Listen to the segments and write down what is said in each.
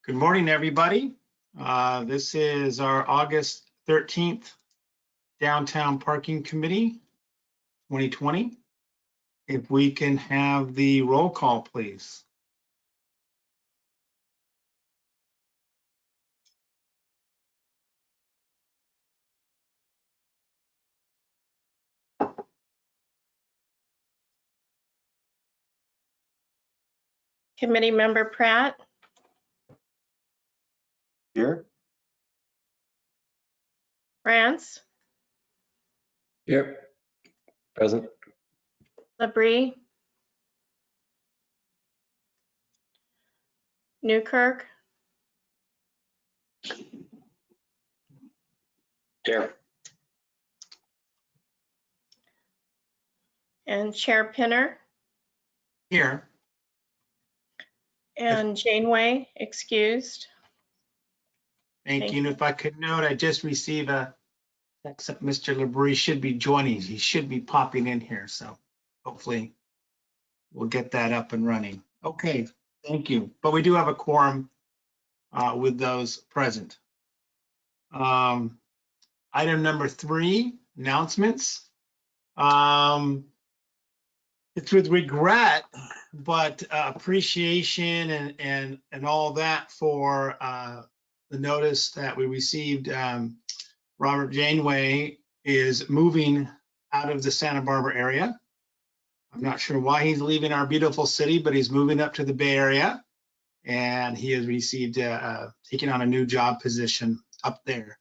Good morning, everybody. This is our August 13th Downtown Parking Committee 2020. If we can have the roll call, please. Committee Member Pratt, Here. France, Yep. Present. Labrie, Newkirk, Here. and Chair Pinner, Here. and Janeway excused. Thank you. And if I could note, I just received a text that Mr. Labrie should be joining. He should be popping in here. So hopefully we'll get that up and running. Okay, thank you. But we do have a quorum with those present. Item number 3, announcements. It's with regret, but appreciation and all that for the notice that we received. Robert Janeway is moving out of the Santa Barbara area. I'm not sure why he's leaving our beautiful city, but he's moving up to the Bay Area, and he has received taking on a new job position up there.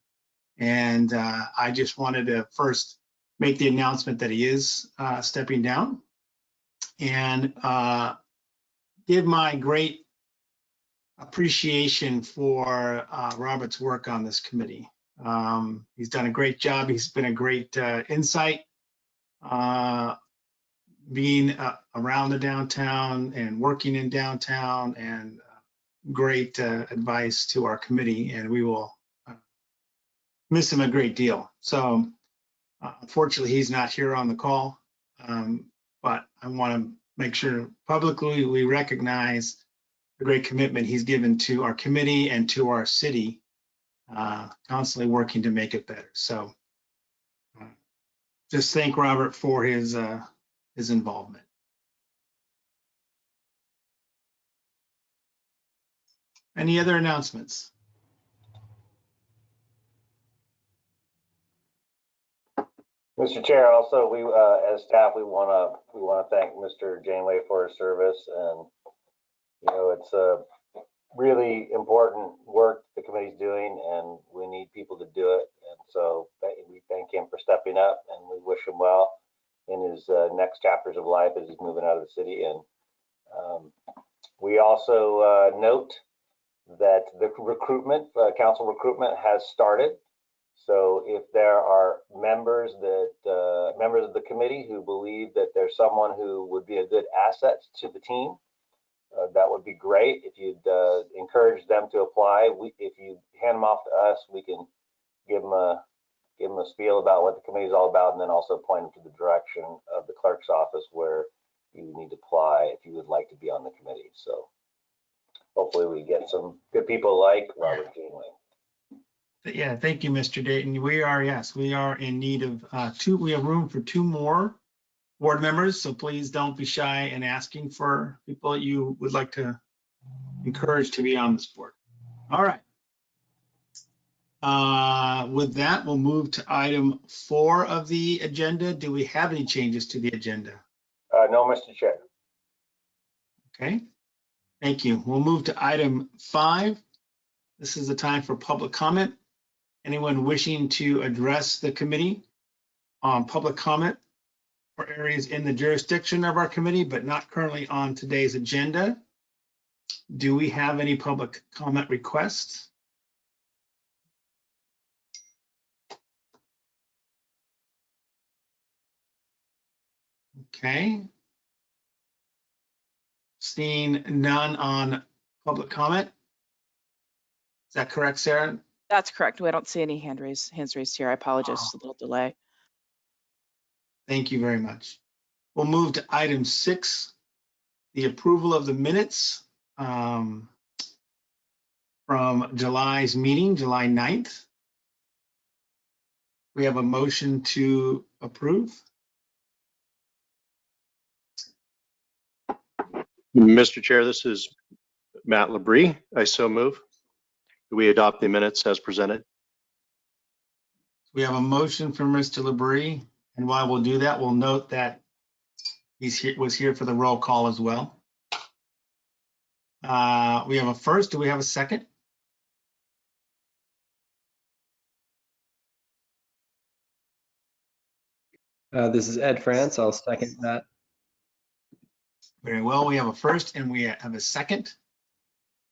And I just wanted to first make the announcement that he is stepping down and give my great appreciation for Robert's work on this committee. He's done a great job. He's been a great insight being around the downtown and working in downtown, and great advice to our committee, and we will miss him a great deal. So unfortunately, he's not here on the call, but I want to make sure publicly we recognize the great commitment he's given to our committee and to our city, constantly working to make it better. So just thank Robert for his involvement. Any other announcements? Mr. Chair, also we as staff we want to thank Mr. Janeway for his service, and you know it's a really important work the committee's doing, and we need people to do it, and so we thank him for stepping up, and we wish him well in his next chapters of life as he's moving out of the city. And we also note that the recruitment council recruitment has started. So if there are members of the committee who believe that there's someone who would be a good asset to the team, that would be great. If you'd encourage them to apply, if you hand them off to us, we can give them a spiel about what the committee is all about, and then also point them to the direction of the clerk's office where you need to apply if you would like to be on the committee. So hopefully we get some good people like Robert Janeway. Yeah, thank you, Mr. Dayton. We are in need of we have room for 2 more board members, so please don't be shy in asking for people that you would like to encourage to be on this board. All right. With that, we'll move to item 4 of the agenda. Do we have any changes to the agenda? No, Mr. Chair. Okay, thank you. We'll move to item 5. This is the time for public comment. Anyone wishing to address the committee on public comment for areas in the jurisdiction of our committee, but not currently on today's agenda. Do we have any public comment requests? Okay. Seeing none on public comment. Is that correct, Sarah? That's correct. We don't see any hands raised here. I apologize, a little delay. Thank you very much. We'll move to item 6, the approval of the minutes. from July's meeting, July 9th. We have a motion to approve. Mr. Chair, this is Matt Labrie. I so move. We adopt the minutes as presented. We have a motion from Mr. Labrie, and while we'll do that, we'll note that was here for the roll call as well. We have a first. Do we have a second? This is Ed France. I'll second that. Very well. We have a first and we have a second.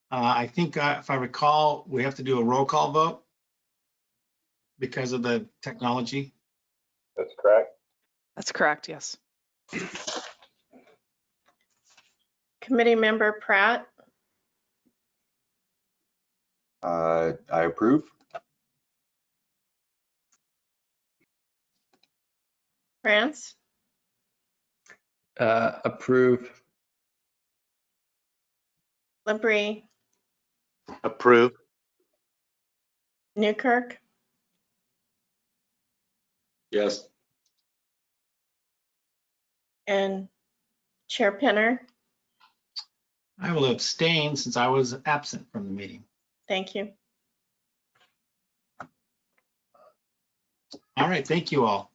I think if I recall, we have to do a roll call vote because of the technology. That's correct. That's correct, yes. Committee Member Pratt, I approve. France, Approve. Labrie, Approve. Newkirk, Yes. and Chair Pinner. I will abstain since I was absent from the meeting. Thank you. All right, thank you all.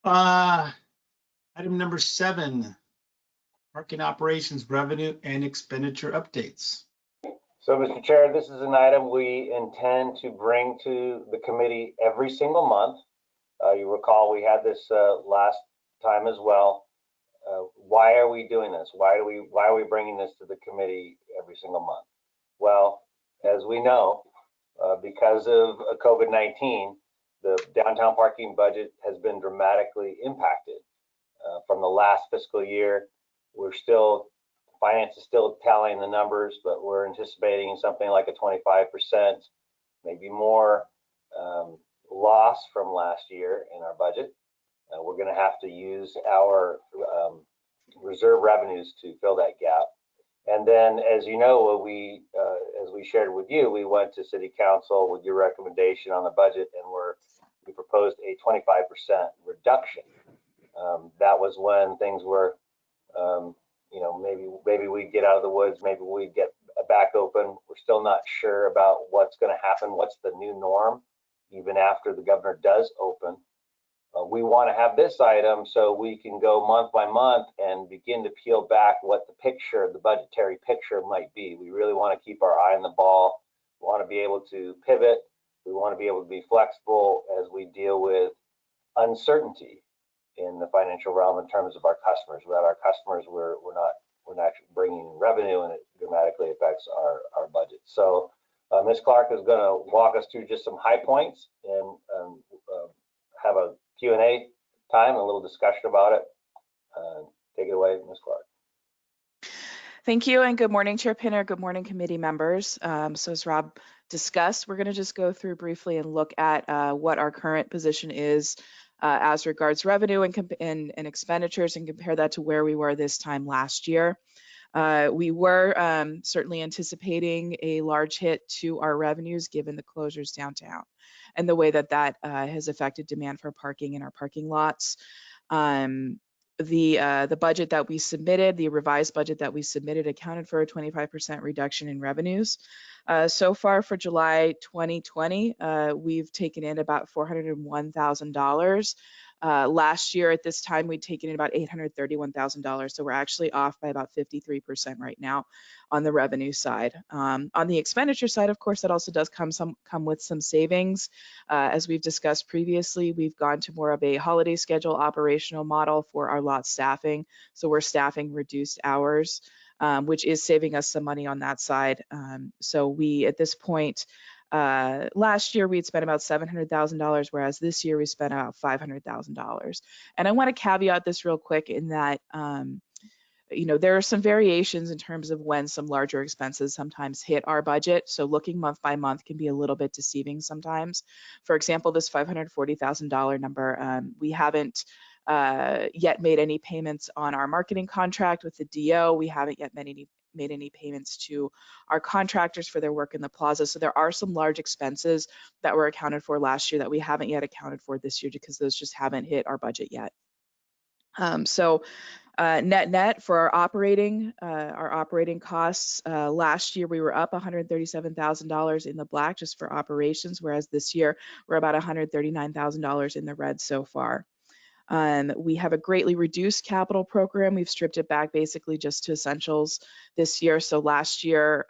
Item number 7, parking operations revenue and expenditure updates. So, Mr. Chair, this is an item we intend to bring to the committee every single month. You recall we had this last time as well. Why are we doing this? Why are we bringing this to the committee every single month? Well, as we know, because of COVID-19, the downtown parking budget has been dramatically impacted. From the last fiscal year, finance is still tallying the numbers, but we're anticipating something like a 25%, maybe more, loss from last year in our budget. We're going to have to use our reserve revenues to fill that gap. And then, as you know, as we shared with you, we went to City Council with your recommendation on the budget, and we proposed a 25% reduction. That was when things were, maybe we'd get out of the woods, maybe we'd get back open. We're still not sure about what's going to happen, what's the new norm, even after the governor does open. We want to have this item so we can go month by month and begin to peel back what the budgetary picture might be. We really want to keep our eye on the ball. We want to be able to pivot. We want to be able to be flexible as we deal with uncertainty in the financial realm in terms of our customers. Without our customers, we're not actually bringing in revenue, and it dramatically affects our budget. So Ms. Clark is going to walk us through just some high points and have a Q&A time, a little discussion about it. Take it away, Ms. Clark. Thank you, and good morning, Chair Pinner. Good morning, committee members. So as Rob discussed, we're going to just go through briefly and look at what our current position is as regards revenue and expenditures, and compare that to where we were this time last year. We were certainly anticipating a large hit to our revenues given the closures downtown and the way that has affected demand for parking in our parking lots. The budget that we submitted, the revised budget that we submitted, accounted for a 25% reduction in revenues. So far for July 2020, we've taken in about $401,000. Last year at this time, we'd taken in about $831,000. So we're actually off by about 53% right now on the revenue side. On the expenditure side, of course, that also does come with some savings. As we've discussed previously, we've gone to more of a holiday schedule operational model for our lot staffing. So we're staffing reduced hours, which is saving us some money on that side. So we, at this point, last year we'd spent about $700,000, whereas this year we spent about $500,000. And I want to caveat this real quick in that, there are some variations in terms of when some larger expenses sometimes hit our budget. So looking month by month can be a little bit deceiving sometimes. For example, this $540,000 number, we haven't yet made any payments on our marketing contract with the DO. We haven't yet made made any payments to our contractors for their work in the plaza. So there are some large expenses that were accounted for last year that we haven't yet accounted for this year because those just haven't hit our budget yet. Net for our operating costs, last year we were up $137,000 in the black just for operations, whereas this year we're about $139,000 in the red so far. We have a greatly reduced capital program. We've stripped it back basically just to essentials this year. So last year,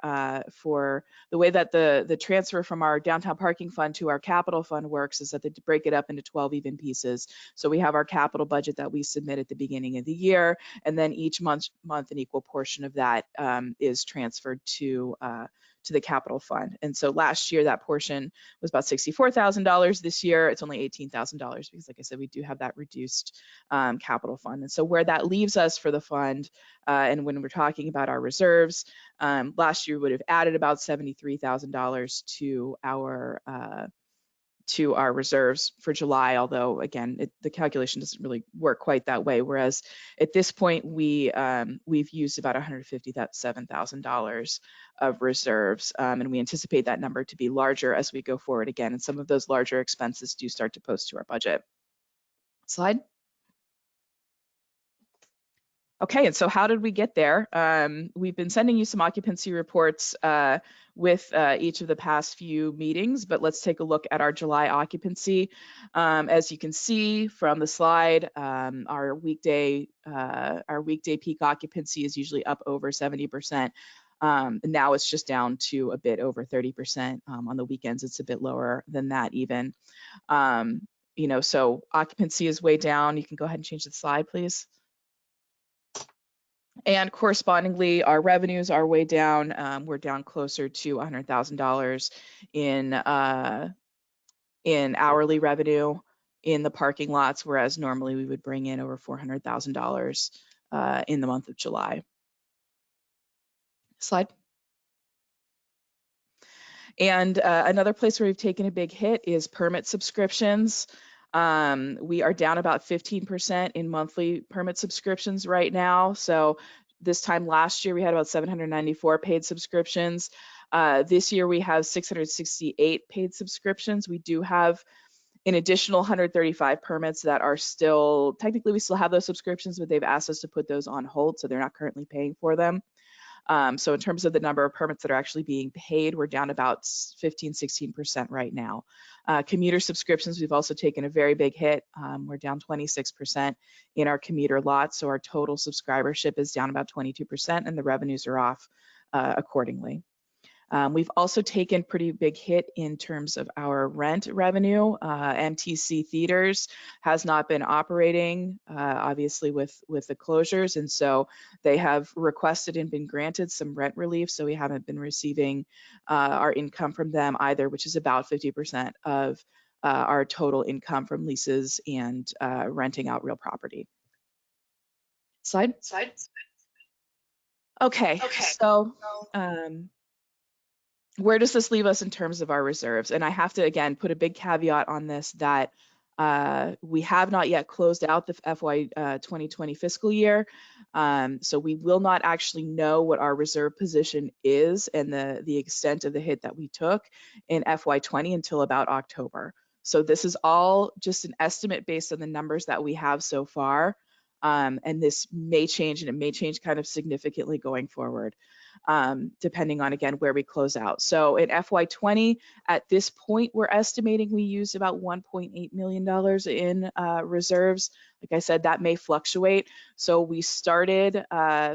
for the way that the transfer from our downtown parking fund to our capital fund works is that they break it up into 12 even pieces. So we have our capital budget that we submit at the beginning of the year, and then each month an equal portion of that is transferred to the capital fund. And so last year that portion was about $64,000. This year it's only $18,000 because, like I said, we do have that reduced capital fund. And so where that leaves us for the fund, and when we're talking about our reserves, last year we would have added about $73,000 to our reserves for July, although again, the calculation doesn't really work quite that way. Whereas at this point, we've used about $157,000 of reserves, and we anticipate that number to be larger as we go forward again. And some of those larger expenses do start to post to our budget. Slide. Okay, and so how did we get there? We've been sending you some occupancy reports with each of the past few meetings, but let's take a look at our July occupancy. As you can see from the slide, our weekday peak occupancy is usually up over 70%. Now it's just down to a bit over 30%. On the weekends, it's a bit lower than that even. So occupancy is way down. You can go ahead and change the slide, please. And correspondingly, our revenues are way down. We're down closer to $100,000 in hourly revenue in the parking lots, whereas normally we would bring in over $400,000 in the month of July. Slide. And another place where we've taken a big hit is permit subscriptions. We are down about 15% in monthly permit subscriptions right now. So this time last year, we had about 794 paid subscriptions. This year, we have 668 paid subscriptions. We do have an additional 135 permits that are still, technically we still have those subscriptions, but they've asked us to put those on hold, so they're not currently paying for them. So in terms of the number of permits that are actually being paid, we're down about 15–16% right now. Commuter subscriptions, we've also taken a very big hit. We're down 26% in our commuter lots, so our total subscribership is down about 22%, and the revenues are off accordingly. We've also taken pretty big hit in terms of our rent revenue. MTC Theaters has not been operating, obviously with the closures, and so they have requested and been granted some rent relief, so we haven't been receiving our income from them either, which is about 50% of our total income from leases and renting out real property. Slide. Okay. So where does this leave us in terms of our reserves? And I have to, again, put a big caveat on this that we have not yet closed out the FY 2020 fiscal year. So we will not actually know what our reserve position is and the extent of the hit that we took in FY 20 until about October. So this is all just an estimate based on the numbers that we have so far. And this may change, and it may change kind of significantly going forward, depending on, again, where we close out. So in FY 20, at this point, we're estimating we used about $1.8 million in reserves. Like I said, that may fluctuate. So we started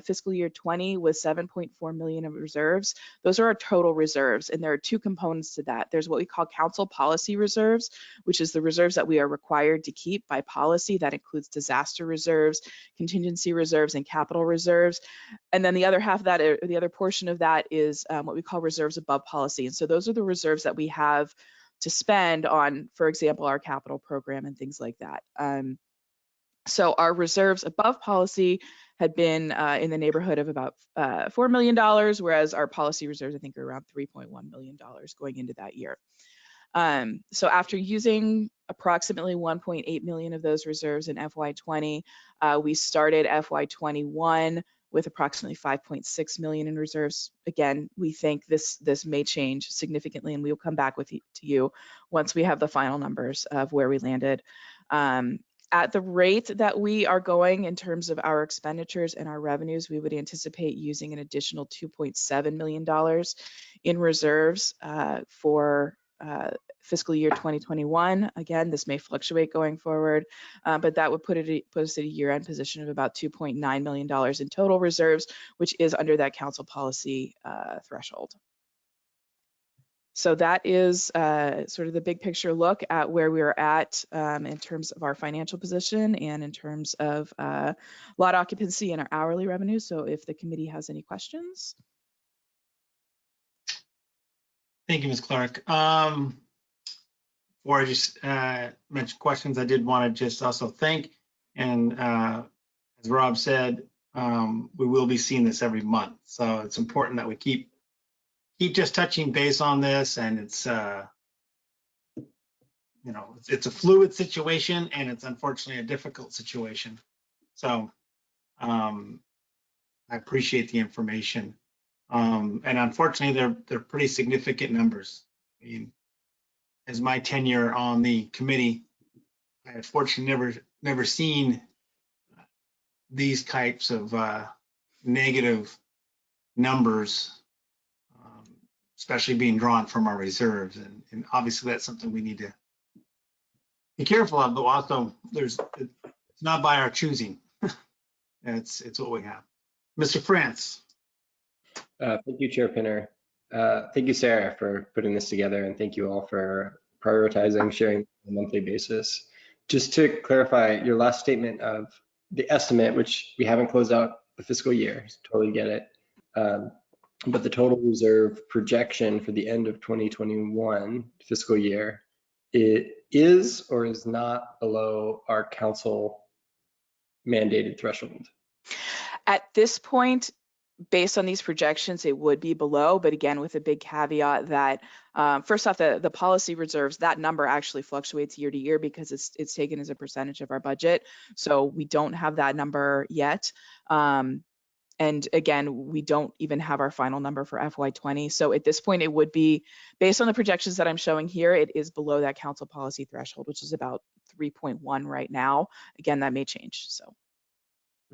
fiscal year 20 with $7.4 million of reserves. Those are our total reserves, and there are two components to that. There's what we call council policy reserves, which is the reserves that we are required to keep by policy. That includes disaster reserves, contingency reserves, and capital reserves. And then the other half of that, or the other portion of that, is what we call reserves above policy. And so those are the reserves that we have to spend on, for example, our capital program and things like that. So our reserves above policy had been in the neighborhood of about $4 million, whereas our policy reserves, I think, are around $3.1 million going into that year. So after using approximately 1.8 million of those reserves in FY 20, we started FY 21 with approximately 5.6 million in reserves. Again, we think this may change significantly, and we will come back to you once we have the final numbers of where we landed. At the rate that we are going in terms of our expenditures and our revenues, we would anticipate using an additional $2.7 million in reserves for fiscal year 2021. Again, this may fluctuate going forward, but that would put us at a year-end position of about $2.9 million in total reserves, which is under that council policy threshold. So that is sort of the big picture look at where we are at in terms of our financial position and in terms of lot occupancy and our hourly revenue. So if the committee has any questions. Thank you, Ms. Clark. Before I just mention questions, I did want to just also thank, and as Rob said, we will be seeing this every month. So it's important that we keep just touching base on this, and it's it's a fluid situation, and it's unfortunately a difficult situation. So I appreciate the information, and unfortunately they're pretty significant numbers. I mean, as my tenure on the committee, I had fortunately never seen these types of negative numbers, especially being drawn from our reserves. And obviously that's something we need to be careful of, but also it's not by our choosing. It's what we have. Mr. France. Thank you, Chair Pinner. Thank you, Sarah, for putting this together, and thank you all for prioritizing sharing on a monthly basis. Just to clarify your last statement of the estimate, which we haven't closed out the fiscal year, totally get it. But the total reserve projection for the end of 2021 fiscal year, it is or is not below our council mandated threshold? At this point, based on these projections, it would be below, but again, with a big caveat that first off, the policy reserves, that number actually fluctuates year to year because it's taken as a percentage of our budget. So we don't have that number yet. And again, we don't even have our final number for FY20. So at this point, it would be, based on the projections that I'm showing here, it is below that council policy threshold, which is about 3.1 right now. Again, that may change. So.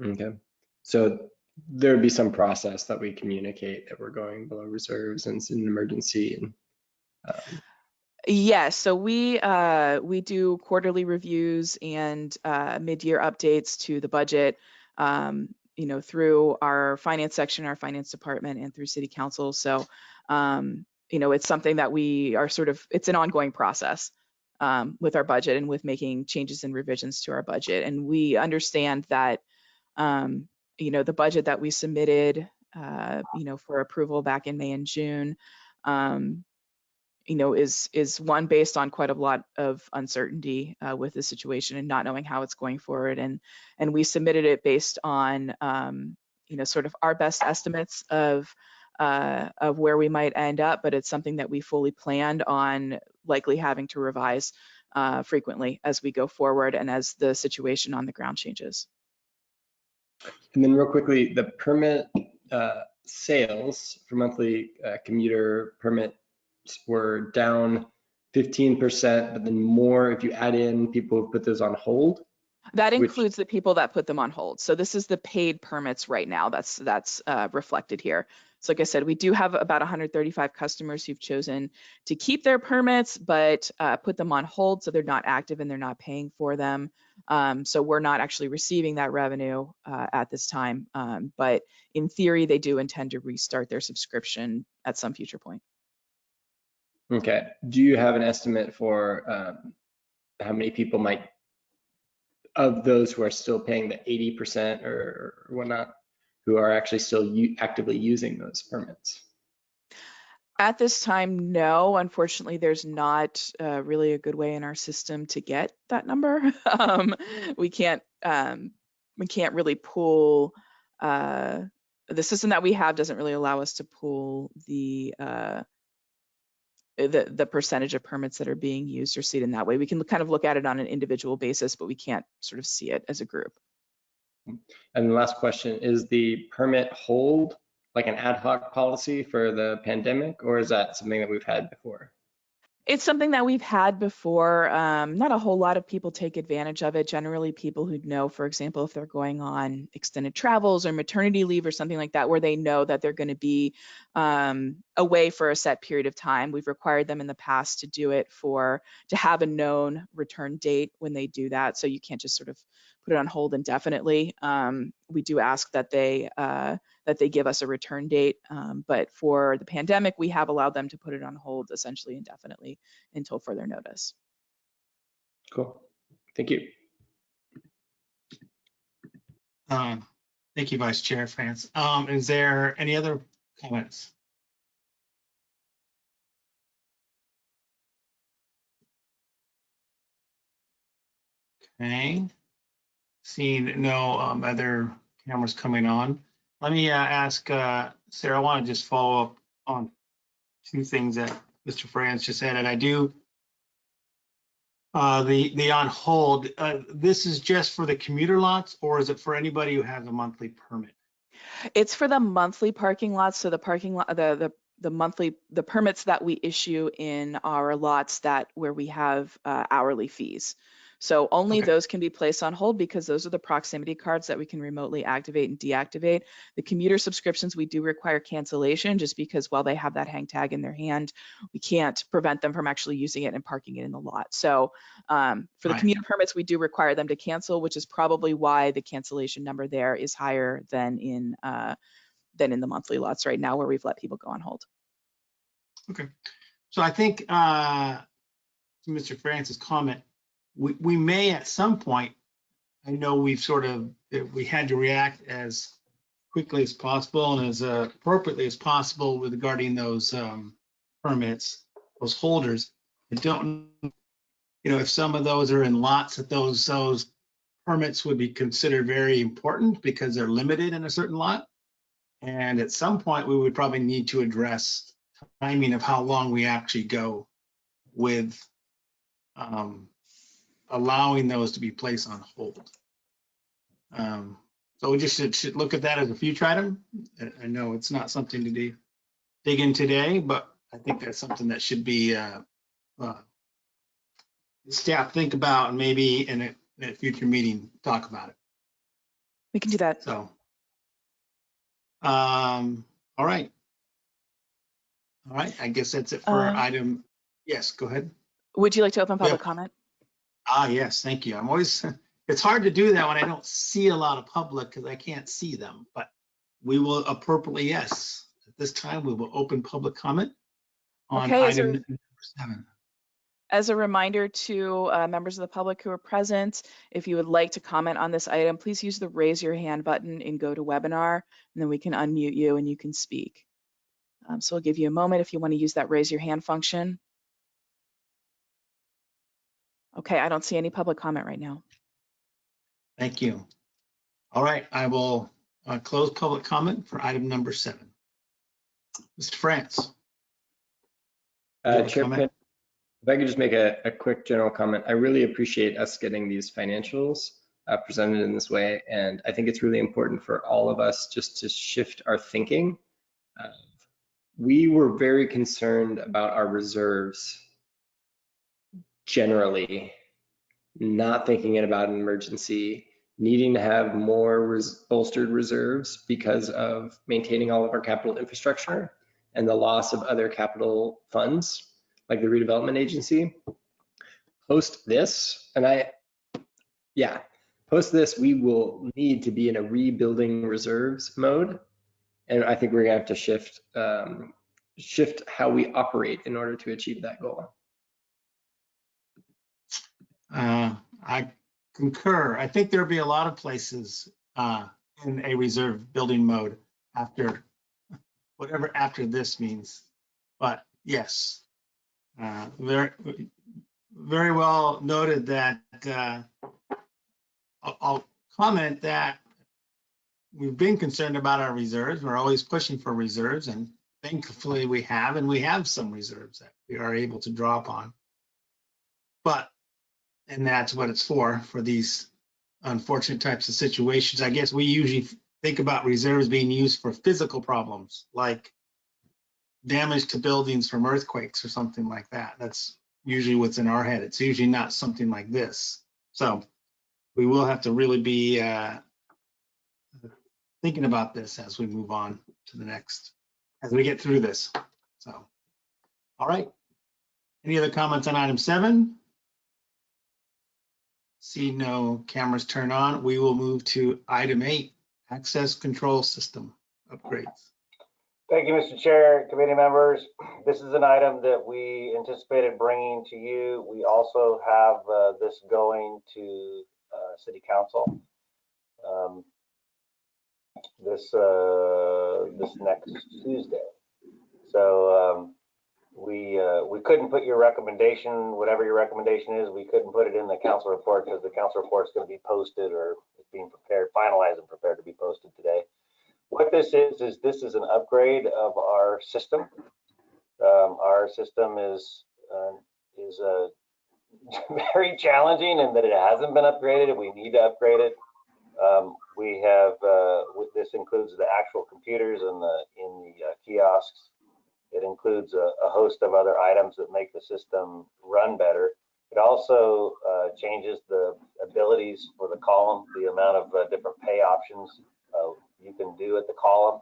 Okay. So there'd be some process that we communicate that we're going below reserves and it's an emergency. And yes, so we do quarterly reviews and mid-year updates to the budget. Through our finance section, our finance department, and through city council. So, it's something that we are it's an ongoing process with our budget and with making changes and revisions to our budget. And we understand that, the budget that we submitted, for approval back in May and June, is one based on quite a lot of uncertainty with the situation and not knowing how it's going forward. And we submitted it based on, sort of our best estimates of where we might end up, but it's something that we fully planned on likely having to revise frequently as we go forward and as the situation on the ground changes. And then real quickly, the permit sales for monthly commuter permit were down 15%, but then more if you add in people who put those on hold. That includes the people that put them on hold. So this is the paid permits right now that's reflected here. So like I said, we do have about 135 customers who've chosen to keep their permits, but put them on hold so they're not active and they're not paying for them. So we're not actually receiving that revenue at this time. But in theory, they do intend to restart their subscription at some future point. Okay. Do you have an estimate for how many people might, of those who are still paying the 80% or whatnot, who are actually still actively using those permits? At this time, no. Unfortunately, there's not really a good way in our system to get that number. We can't really pull. The system that we have doesn't really allow us to pull the percentage of permits that are being used or see it in that way. We can kind of look at it on an individual basis, but we can't sort of see it as a group. And the last question, is the permit hold like an ad hoc policy for the pandemic, or is that something that we've had before? It's something that we've had before. Not a whole lot of people take advantage of it. Generally, people who know, for example, if they're going on extended travels or maternity leave or something like that, where they know that they're going to be away for a set period of time. We've required them in the past to do it to have a known return date when they do that. So you can't just sort of put it on hold indefinitely. We do ask that they give us a return date. But for the pandemic, we have allowed them to put it on hold essentially indefinitely until further notice. Cool. Thank you. Thank you, Vice Chair France. Is there any other comments? Okay. Seeing no other cameras coming on, let me ask Sarah. I want to just follow up on two things that Mr. France just said, and I do the on hold. This is just for the commuter lots, or is it for anybody who has a monthly permit? It's for the monthly parking lots. So the parking lot, the permits that we issue in our lots where we have hourly fees. So only Okay. those can be placed on hold because those are the proximity cards that we can remotely activate and deactivate. The commuter subscriptions, we do require cancellation just because while they have that hang tag in their hand, we can't prevent them from actually using it and parking it in the lot. So for the Right. commuter permits, we do require them to cancel, which is probably why the cancellation number there is higher than in the monthly lots right now where we've let people go on hold. Okay. So I think to Mr. Francis' comment, we may at some point, I know we had to react as quickly as possible and as appropriately as possible with regarding those permits, those holders. I don't, if some of those are in lots, that those permits would be considered very important because they're limited in a certain lot. And at some point, we would probably need to address timing of how long we actually go with allowing those to be placed on hold. So we just should look at that as a future item. I know it's not something to dig in today, but I think that's something that should be staff think about, and maybe in a future meeting talk about it. We can do that. So, all right. All right, I guess that's it for item. Yes, go ahead. Would you like to open public comment? Yes, thank you. I'm always, it's hard to do that when I don't see a lot of public because I can't see them, but we will appropriately, yes. At this time, we will open public comment on item number 7. As a reminder to members of the public who are present, if you would like to comment on this item, please use the raise your hand button in GoToWebinar, and then we can unmute you and you can speak. So we'll give you a moment if you want to use that raise your hand function. Okay, I don't see any public comment right now. Thank you. All right, I will close public comment for item number 7. Mr. France. Chairman, if I could just make a quick general comment. I really appreciate us getting these financials presented in this way, and I think it's really important for all of us just to shift our thinking. We were very concerned about our reserves generally, not thinking about an emergency, needing to have more bolstered reserves because of maintaining all of our capital infrastructure and the loss of other capital funds like the redevelopment agency. Post this, we will need to be in a rebuilding reserves mode. And I think we're gonna have to shift how we operate in order to achieve that goal. I concur. I think there'll be a lot of places in a reserve building mode after whatever after this means. But yes, very, very well noted that I'll comment that we've been concerned about our reserves. We're always pushing for reserves, and thankfully we have some reserves that we are able to draw upon. And that's what it's for these unfortunate types of situations. I guess we usually think about reserves being used for physical problems like damage to buildings from earthquakes or something like that. That's usually what's in our head. It's usually not something like this. So we will have to really be thinking about this as we move on to the next, as we get through this. So, all right. Any other comments on item 7? See no cameras turn on. We will move to item 8, access control system upgrades. Thank you, Mr. Chair, committee members. This is an item that we anticipated bringing to you. We also have this going to City Council this next Tuesday. So we couldn't put your recommendation, whatever your recommendation is, we couldn't put it in the council report because the council report is going to be posted, or it's being prepared, finalized and prepared to be posted today. What this is this is an upgrade of our system. Our system is very challenging in that it hasn't been upgraded and we need to upgrade it. We have this includes the actual computers in the kiosks. It includes a host of other items that make the system run better. It also changes the abilities for the column, the amount of different pay options you can do at the column.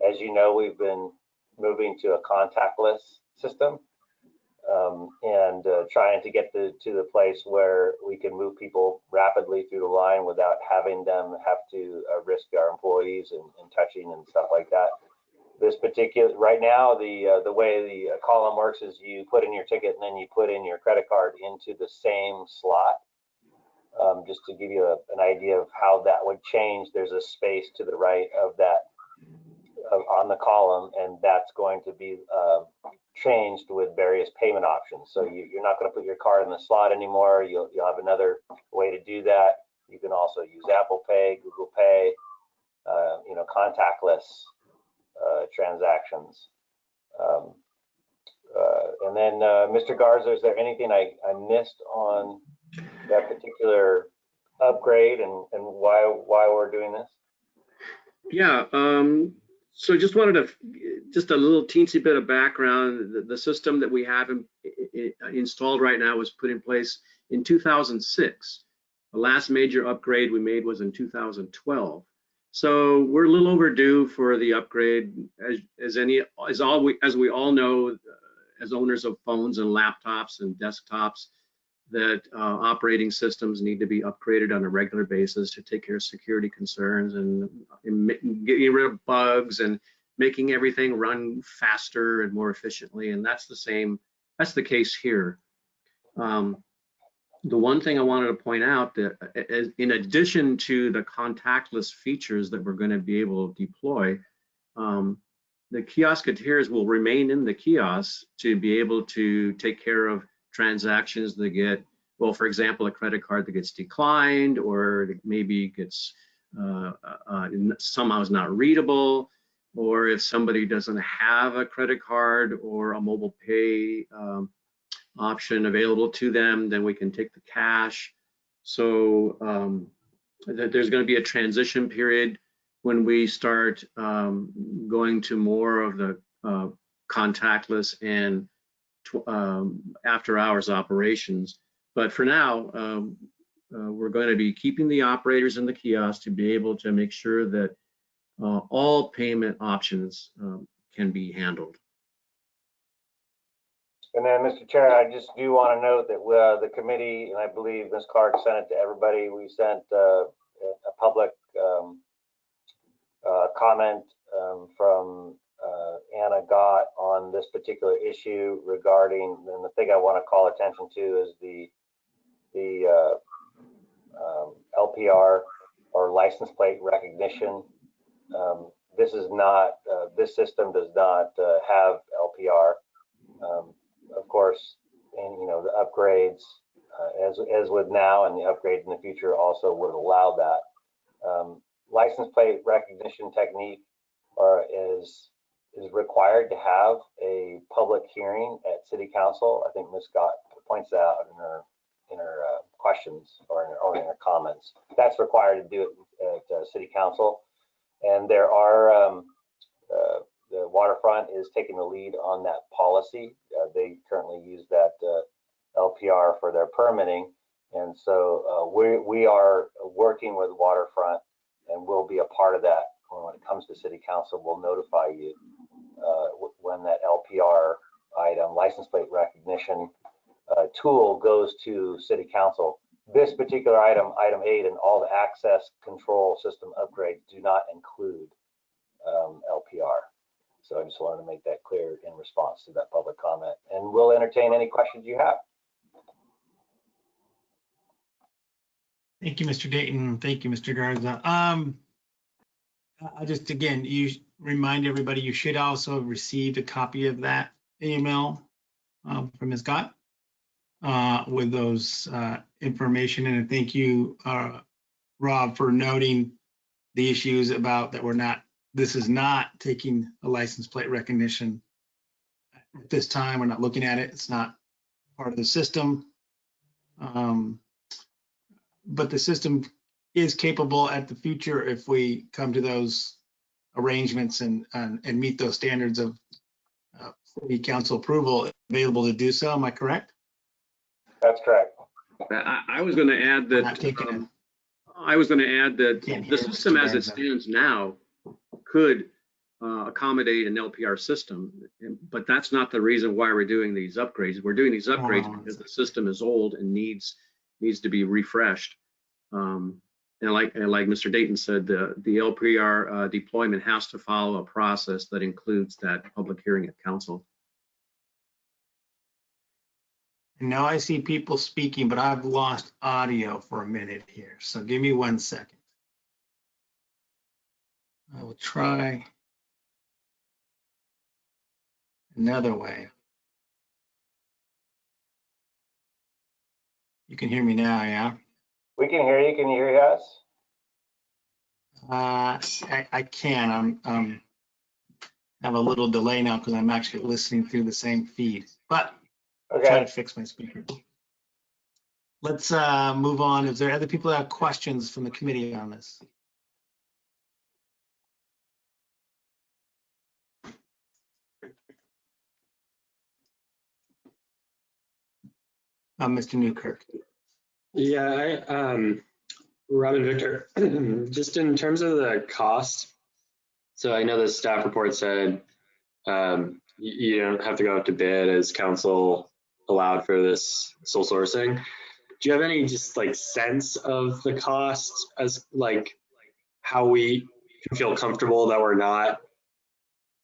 As you know, we've been moving to a contactless system and trying to get to the place where we can move people rapidly through the line without having them have to risk our employees and touching and stuff like that. This particular, right now, the way the column works is you put in your ticket and then you put in your credit card into the same slot. Just to give you an idea of how that would change, there's a space to the right of that on the column, and that's going to be changed with various payment options. So you're not going to put your card in the slot anymore. You'll have another way to do that. You can also use Apple Pay, Google Pay, contactless transactions. And then, Mr. Garza, is there anything I missed on that particular upgrade and why we're doing this? Yeah, so just wanted to, just a little teensy bit of background. The system that we have installed right now was put in place in 2006. The last major upgrade we made was in 2012. So we're a little overdue for the upgrade, as we all know, as owners of phones and laptops and desktops, that operating systems need to be upgraded on a regular basis to take care of security concerns and getting rid of bugs and making everything run faster and more efficiently. And that's the case here. The one thing I wanted to point out that in addition to the contactless features that we're going to be able to deploy, the kiosketeers will remain in the kiosks to be able to take care of transactions that get, well, for example, a credit card that gets declined, or maybe gets somehow is not readable, or if somebody doesn't have a credit card or a mobile pay option available to them, then we can take the cash. So there's going to be a transition period when we start going to more of the contactless and after hours operations. But for now, we're going to be keeping the operators in the kiosk to be able to make sure that all payment options can be handled. And then, Mr. Chair, I just do want to note that the committee, and I believe Ms. Clark sent it to everybody, we sent a public comment from Anna Gott on this particular issue regarding, and the thing I want to call attention to is the LPR, or license plate recognition. This is not, this system does not have LPR. Of course, and the upgrades, as with now, and the upgrades in the future also would allow that. License plate recognition technique is required to have a public hearing at City Council. I think Ms. Scott points that out in her questions or in her comments. That's required to do it at City Council. And there are, the waterfront is taking the lead on that policy. They currently use that LPR for their permitting. And so we are working with waterfront, and we'll be a part of that. When it comes to City Council, we'll notify you when that LPR item, license plate recognition tool, goes to City Council. This particular item, item 8, and all the access control system upgrades do not include LPR. So I just wanted to make that clear in response to that public comment, and we'll entertain any questions you have. Thank you, Mr. Dayton. Thank you, Mr. Garza. I just, again, you remind everybody, you should also have received a copy of that email from Ms. Gott with those information. And thank you, Rob, for noting the issues about that this is not taking a license plate recognition at this time. We're not looking at it. It's not part of the system. But the system is capable at the future if we come to those arrangements and meet those standards of City Council approval, available to do so. Am I correct? That's correct. I was going to add that. Not taking it. I was going to add that Can't hear the system Mr. as it Garza. stands now could accommodate an LPR system, but that's not the reason why we're doing these upgrades. We're doing these upgrades because the system is old and needs to be refreshed. And like Mr. Dayton said, the LPR deployment has to follow a process that includes that public hearing at council. Now I see people speaking, but I've lost audio for a minute here. So give me 1 second. I will try another way. You can hear me now, yeah? We can hear you. Can you hear us? I can. I'm have a little delay now because I'm actually listening through the same feed, but I'll try to fix my speaker. Let's move on. Is there other people that have questions from the committee on this? Mr. Newkirk. Yeah, Rob and Victor, just in terms of the cost, so I know the staff report said you don't have to go out to bid as council allowed for this sole sourcing. Do you have any just like sense of the cost as like how we can feel comfortable that we're not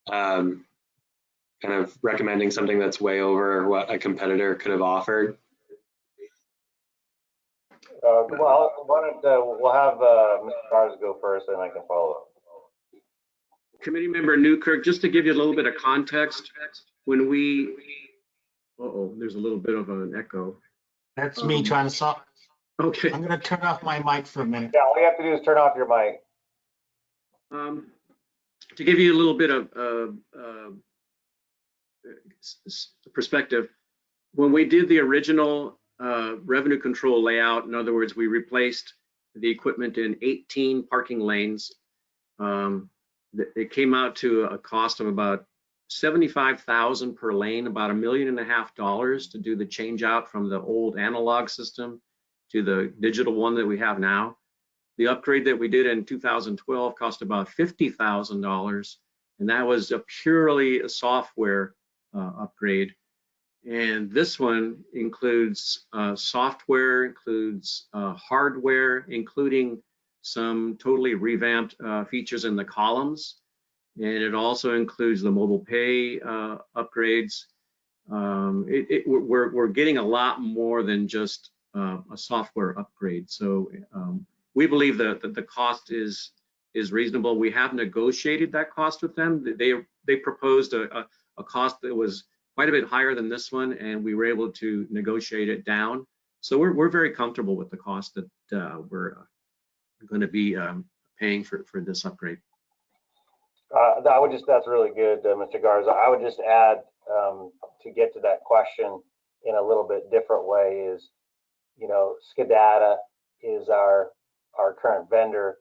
kind of recommending something that's way over what a competitor could have offered? Well, we'll have Mr. Garza go first, and I can follow up. Committee member Newkirk, just to give you a little bit of context, when we, there's a little bit of an echo. That's me trying to solve. Okay. I'm going to turn off my mic for a minute. Yeah, all you have to do is turn off your mic. To give you a little bit of perspective, when we did the original revenue control layout, in other words, we replaced the equipment in 18 parking lanes. It came out to a cost of about $75,000 per lane, about $1.5 million to do the change out from the old analog system to the digital one that we have now. The upgrade that we did in 2012 cost about $50,000, and that was purely a software upgrade. And this one includes software, includes hardware, including some totally revamped features in the columns. And it also includes the mobile pay upgrades. We're getting a lot more than just a software upgrade. So we believe that the cost is reasonable. We have negotiated that cost with them. They proposed a cost that was quite a bit higher than this one, and we were able to negotiate it down. So we're very comfortable with the cost that we're going to be paying for this upgrade. That's really good, Mr. Garza. I would just add, to get to that question in a little bit different way, is you know, Skidata is our current vendor.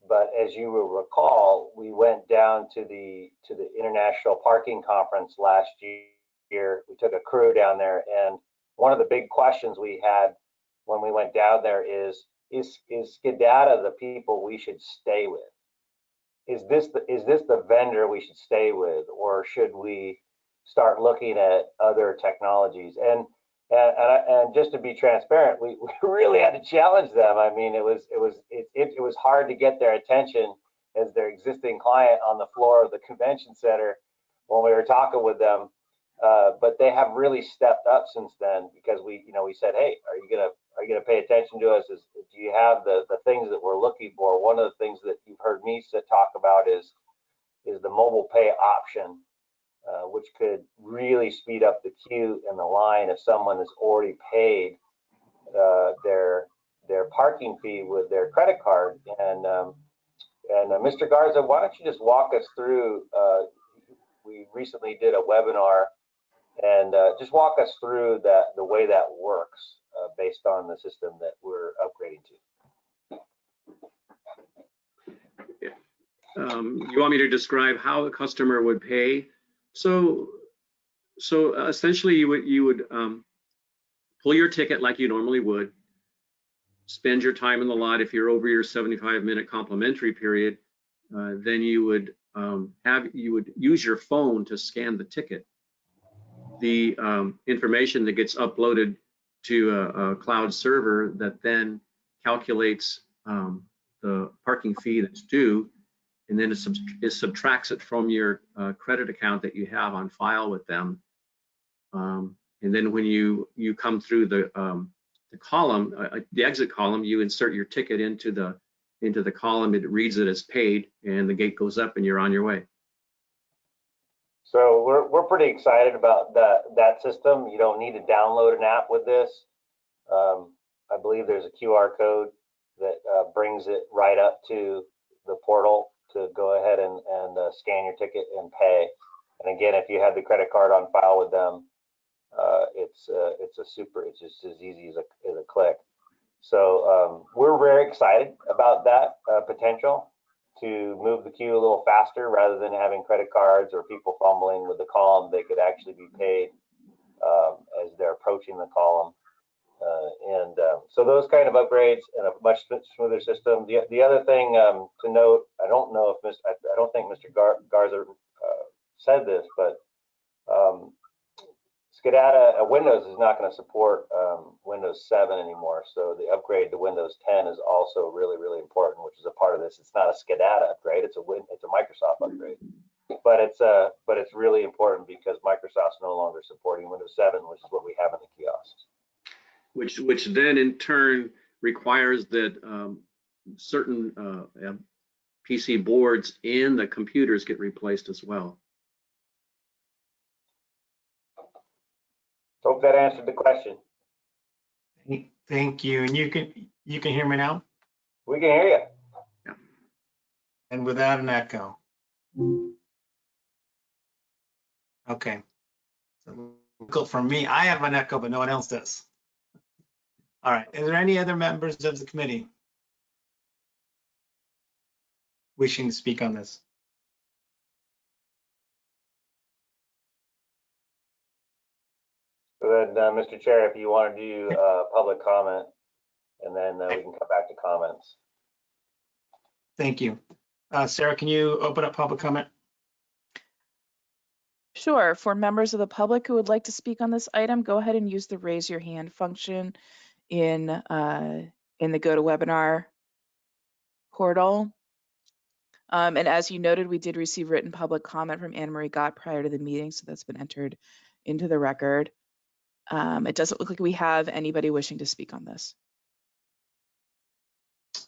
But as you will recall, we went down to the International Parking Conference last year. We took a crew down there, and one of the big questions we had when we went down there is Skidata the people we should stay with? Is this the vendor we should stay with, or should we start looking at other technologies? And just to be transparent, we really had to challenge them. I mean, it was hard to get their attention as their existing client on the floor of the convention center when we were talking with them. But they have really stepped up since then, because we said, hey, are you gonna pay attention to us? Do you have the things that we're looking for? One of the things that you've heard me talk about is the mobile pay option, which could really speed up the queue and the line if someone has already paid their parking fee with their credit card. And Mr. Garza, why don't you just walk us through? We recently did a webinar, and just walk us through the way that works based on the system that we're upgrading to. You want me to describe how a customer would pay? So essentially, you would pull your ticket like you normally would, spend your time in the lot. If you're over your 75-minute complimentary period, then you would use your phone to scan the ticket. The information that gets uploaded to a cloud server that then calculates the parking fee that's due, and then it subtracts it from your credit account that you have on file with them. And then when you come through the column, the exit column, you insert your ticket into the column. It reads it as paid, and the gate goes up, and you're on your way. So we're pretty excited about that system. You don't need to download an app with this. I believe there's a QR code that brings it right up to the portal to go ahead and scan your ticket and pay. And again, if you have the credit card on file with them, it's just as easy as a click. So we're very excited about that potential to move the queue a little faster, rather than having credit cards or people fumbling with the column. They could actually be paid as they're approaching the column. So those kind of upgrades and a much smoother system. The other thing to note, I don't think Mr. Garza said this, but Skidata Windows is not going to support Windows 7 anymore. So the upgrade to Windows 10 is also really, really important, which is a part of this. It's not a Skidata upgrade; it's a Microsoft upgrade. But it's really important because Microsoft's no longer supporting Windows 7, which is what we have in the kiosks. Which then in turn requires that certain PC boards and the computers get replaced as well. Hope that answered the question. Thank you. And you can hear me now? We can hear you. Yeah. And without an echo. Okay. So for me, I have an echo, but no one else does. All right. Is there any other members of the committee wishing to speak on this? So then, Mr. Chair, if you want to do public comment, and then we can come back to comments. Thank you. Sarah, can you open up public comment? Sure. For members of the public who would like to speak on this item, go ahead and use the raise your hand function in the GoToWebinar portal. And as you noted, we did receive written public comment from Anne Marie Gott prior to the meeting, so that's been entered into the record. It doesn't look like we have anybody wishing to speak on this.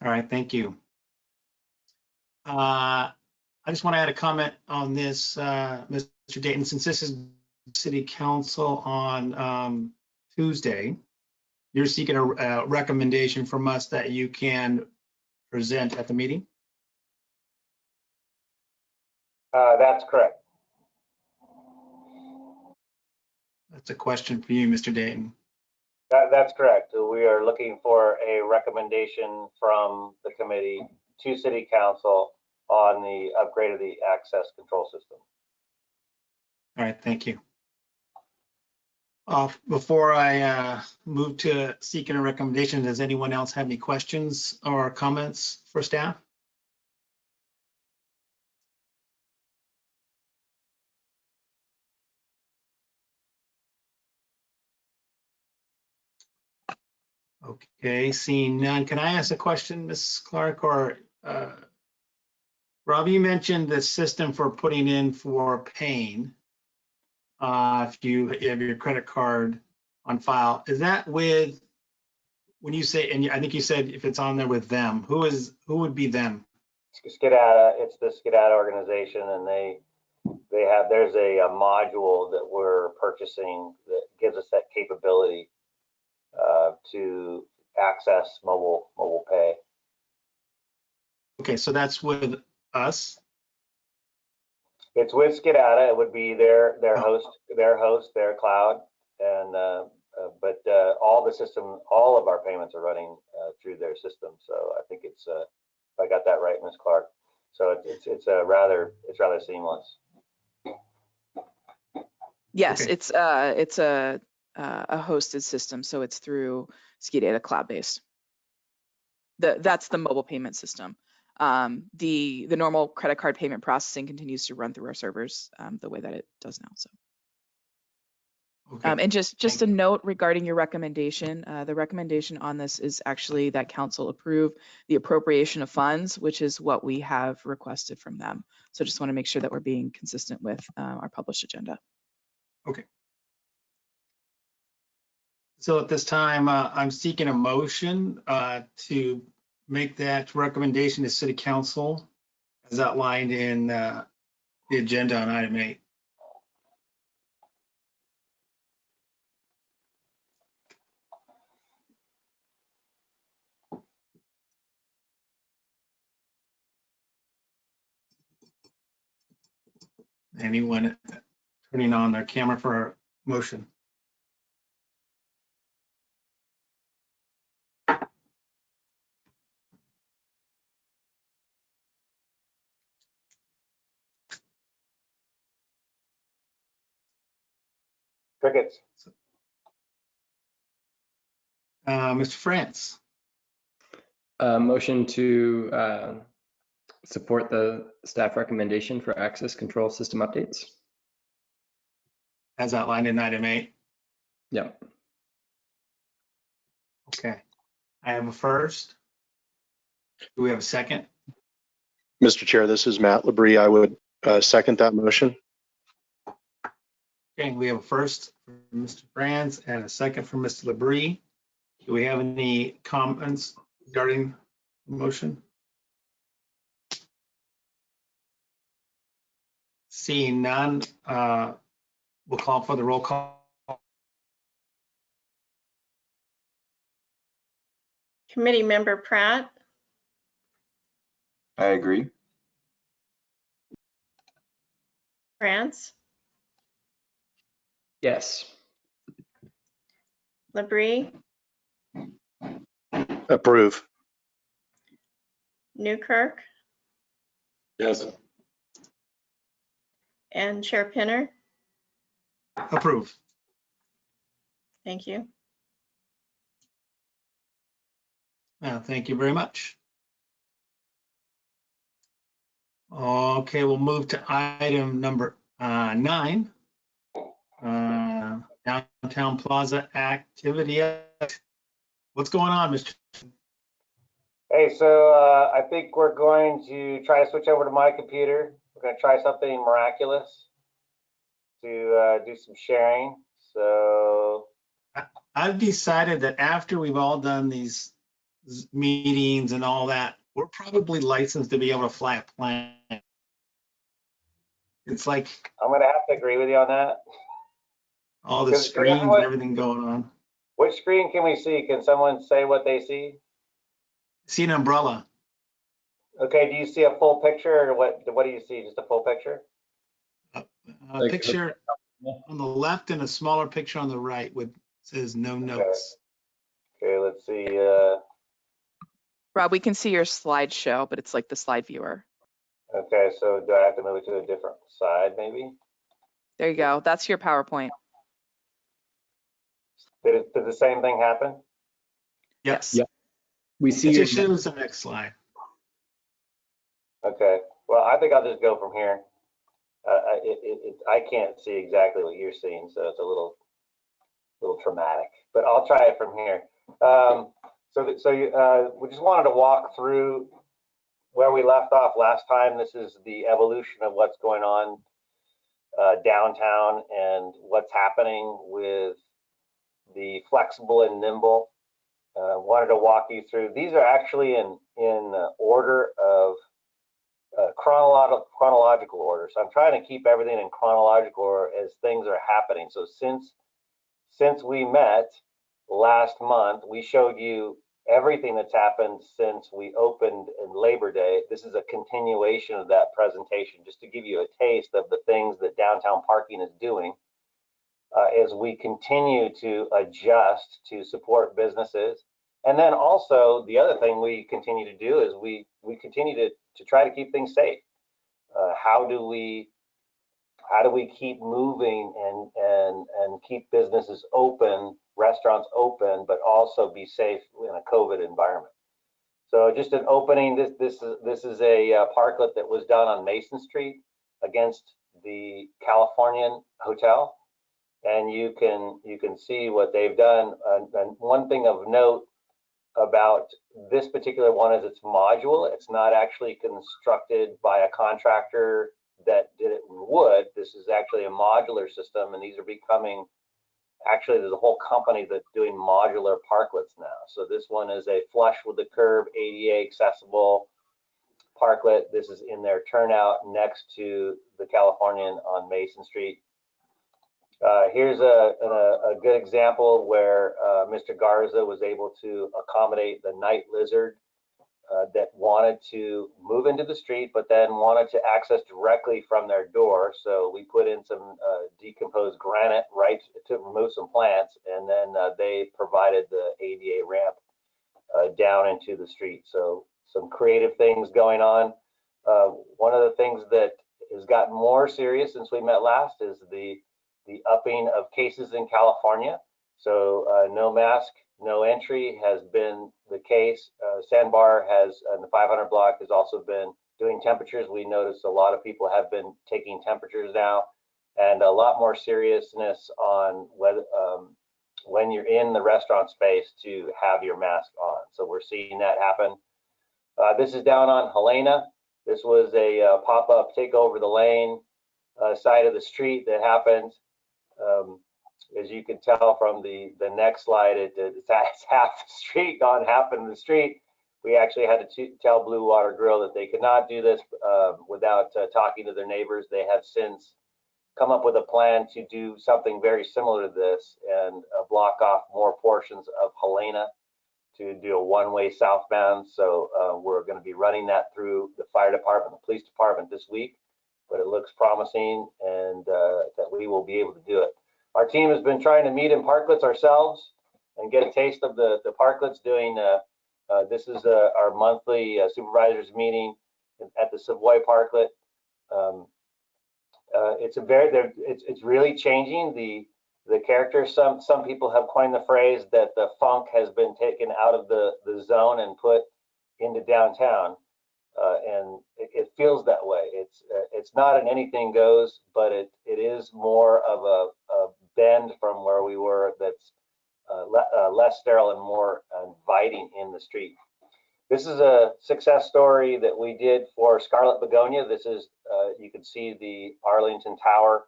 All right, thank you. I just want to add a comment on this, Mr. Dayton, since this is City Council on Tuesday, you're seeking a recommendation from us that you can present at the meeting? That's correct. That's a question for you, Mr. Dayton. That's correct. We are looking for a recommendation from the committee to City Council on the upgrade of the access control system. All right, thank you. Before I move to seeking a recommendation, does anyone else have any questions or comments for staff? Okay, seeing none, can I ask a question, Ms. Clark, or Rob, you mentioned the system for putting in for paying. If you have your credit card on file, is that with, when you say, and I think you said if it's on there with them, who would be them? SCADATA, it's the SCADATA organization, and there's a module that we're purchasing that gives us that capability to access mobile pay. Okay, so that's with us. It's with SCADATA. It would be their host, their cloud, and but all of our payments are running through their system. So I think it's if I got that right, Ms. Clark. So it's rather seamless. Yes, Okay. it's a hosted system, so it's through SCADATA cloud-based. That's the mobile payment system. The normal credit card payment processing continues to run through our servers the way that it does now. So, Okay. and just a note regarding your recommendation, the recommendation on this is actually that council approve the appropriation of funds, which is what we have requested from them. So just want to make sure that we're being consistent with our published agenda. Okay. So at this time, I'm seeking a motion to make that recommendation to City Council as outlined in the agenda on item 8. Anyone turning on their camera for a motion? Crickets. Mr. France, Motion to support the staff recommendation for access control system updates. as outlined in item 8. Yep. Okay. I have a first. Do we have a second? Mr. Chair, this is Matt Labrie. I would second that motion. Okay, we have a first from Mr. Franz and a second from Mr. Labrie. Do we have any comments regarding the motion? Seeing none, we'll call for the roll call. Committee Member Pratt, I agree. France, Yes. Labrie, Approve. Newkirk, Yes. and Chair Pinner. Approve. Thank you. Thank you very much. Okay, we'll move to item number 9. Downtown Plaza Activity Act. What's going on, Mr. Hey, so I think we're going to try to switch over to my computer. We're going to try something miraculous to do some sharing. So I've decided that after we've all done these meetings and all that, we're probably licensed to be able to fly a plane. It's like I'm going to have to agree with you on that. all the Because screens everyone- and everything going on. Which screen can we see? Can someone say what they see? See an umbrella. Okay, do you see a full picture or what do you see? Just a full picture? A Like- picture on the left and a smaller picture on the right with says no notes. Okay, let's see. Rob, we can see your slideshow, but it's like the slide viewer. Okay, so do I have to move it to a different side maybe? There you go. That's your PowerPoint. Did the same thing happen? Yes. Yep. We see It your, just shows the next slide. Okay, well, I think I'll just go from here. I can't see exactly what you're seeing, so it's a little traumatic, but I'll try it from here. We just wanted to walk through where we left off last time. This is the evolution of what's going on downtown and what's happening with the flexible and nimble. Wanted to walk you through. These are actually in order of chronological order. So I'm trying to keep everything in chronological order as things are happening. So since we met last month, we showed you everything that's happened since we opened in Labor Day. This is a continuation of that presentation, just to give you a taste of the things that downtown parking is doing as we continue to adjust to support businesses. And then also the other thing we continue to do is we continue to try to keep things safe. How do we keep moving and keep businesses open, restaurants open, but also be safe in a COVID environment? So just an opening. This is a parklet that was done on Mason Street against the Californian Hotel, and you can see what they've done. And one thing of note about this particular one is it's modular. It's not actually constructed by a contractor that did it in wood. This is actually a modular system, and these are becoming, actually there's a whole company that's doing modular parklets now. So this one is a flush with the curb, ADA accessible parklet. This is in their turnout next to the Californian on Mason Street. Here's a good example where Mr. Garza was able to accommodate the night lizard that wanted to move into the street, but then wanted to access directly from their door. So we put in some decomposed granite right to remove some plants, and then they provided the ADA ramp down into the street. So some creative things going on. One of the things that has gotten more serious since we met last is the upping of cases in California. So no mask, no entry has been the case. Sandbar has, in the 500 block, has also been doing temperatures. We noticed a lot of people have been taking temperatures now, and a lot more seriousness on whether when you're in the restaurant space to have your mask on. So we're seeing that happen. This is down on Helena. This was a pop-up take over the lane side of the street that happened. As you can tell from the next slide, it's half the street gone, half in the street. We actually had to tell Blue Water Grill that they could not do this without talking to their neighbors. They have since come up with a plan to do something very similar to this and block off more portions of Helena to do a one-way southbound. So we're going to be running that through the fire department, the police department this week, but it looks promising, and that we will be able to do it. Our team has been trying to meet in parklets ourselves and get a taste of the parklets doing, this is our monthly supervisors meeting at the Savoy Parklet. It's really changing the character. Some people have coined the phrase that the funk has been taken out of the zone and put into downtown, and it feels that way. It's not an anything goes, but it is more of a bend from where we were. That's less sterile and more inviting in the street. This is a success story that we did for Scarlet Begonia. This is, you can see the Arlington Tower.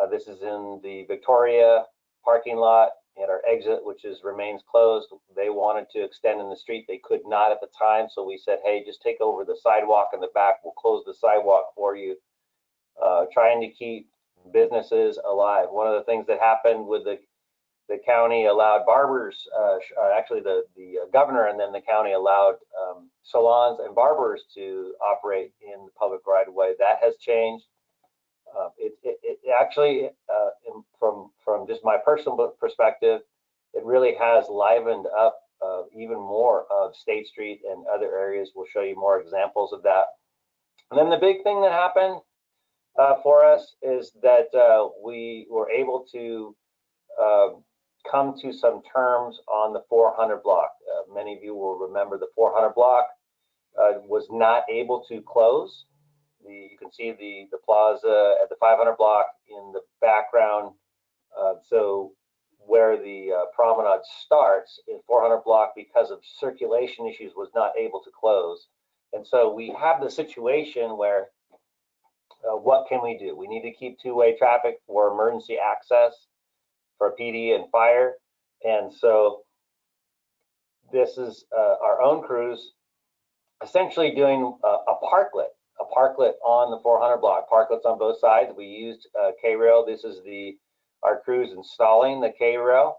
This is in the Victoria parking lot at our exit, which remains closed. They wanted to extend in the street. They could not at the time. So we said, hey, just take over the sidewalk in the back. We'll close the sidewalk for you. Trying to keep businesses alive. One of the things that happened with the county allowed barbers, actually the governor and then the county allowed salons and barbers to operate in the public right of way. That has changed. It actually, from just my personal perspective, it really has livened up even more of State Street and other areas. We'll show you more examples of that. And then the big thing that happened for us is that we were able to come to some terms on the 400 block. Many of you will remember the 400 block was not able to close. You can see the plaza at the 500 block in the background. So where the promenade starts in 400 block, because of circulation issues, was not able to close. And so we have the situation where what can we do? We need to keep two-way traffic for emergency access for PD and fire. And so this is our own crews essentially doing a parklet on the 400 block, parklets on both sides. We used K-rail. This is our crews installing the K-rail.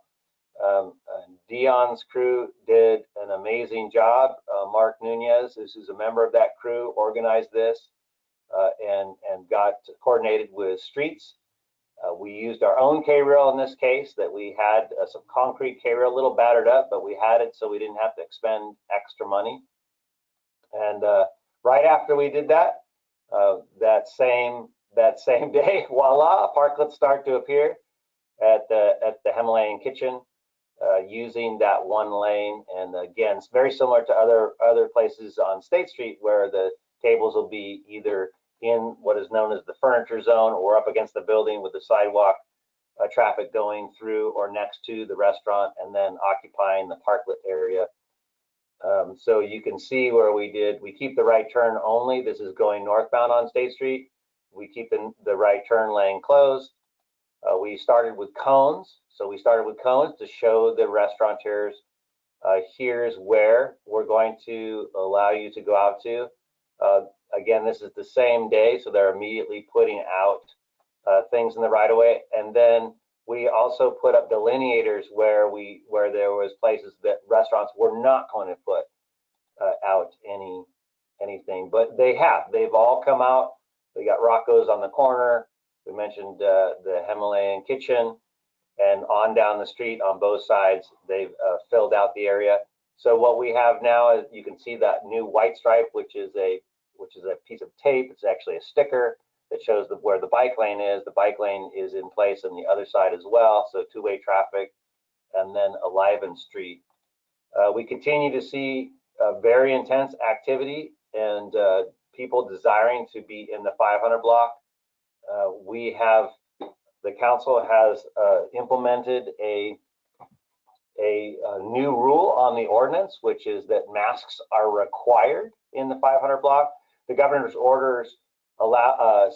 Dion's crew did an amazing job. Mark Nunez, who's a member of that crew, organized this and got coordinated with streets. We used our own K-rail in this case, that we had some concrete K-rail, a little battered up, but we had it so we didn't have to expend extra money. And right after we did that, that same day, voila, parklets start to appear at the Himalayan Kitchen, using that one lane. And again, it's very similar to other places on State Street, where the tables will be either in what is known as the furniture zone or up against the building with the sidewalk traffic going through or next to the restaurant, and then occupying the parklet area. So you can see where we keep the right turn only. This is going northbound on State Street. We keep the right turn lane closed. We started with cones. So we started with cones to show the restaurateurs, here's where we're going to allow you to go out to. Again, this is the same day, so they're immediately putting out things in the right of way. And then we also put up delineators where there was places that restaurants were not going to put out anything, but they've all come out. We got Rocco's on the corner. We mentioned the Himalayan Kitchen, and on down the street on both sides, they've filled out the area. So what we have now is, you can see that new white stripe, which is a piece of tape. It's actually a sticker that shows where the bike lane is. The bike lane is in place on the other side as well, so two-way traffic, and then Aliven Street. We continue to see very intense activity and people desiring to be in the 500 block. The council has implemented a new rule on the ordinance, which is that masks are required in the 500 block. The governor's orders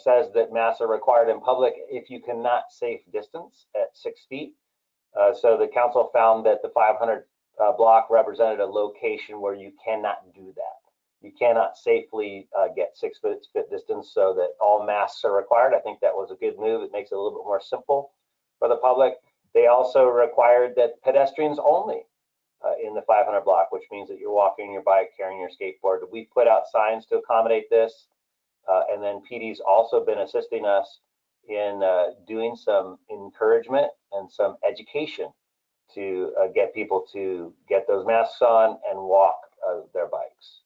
says that masks are required in public if you cannot safe distance at 6 feet. So the council found that the 500 block represented a location where you cannot do that. You cannot safely get 6 foot distance, so that all masks are required. I think that was a good move. It makes it a little bit more simple for the public. They also required that pedestrians only in the 500 block, which means that you're walking your bike, carrying your skateboard. We put out signs to accommodate this. And then PD's also been assisting us in doing some encouragement and some education to get people to get those masks on and walk their bikes.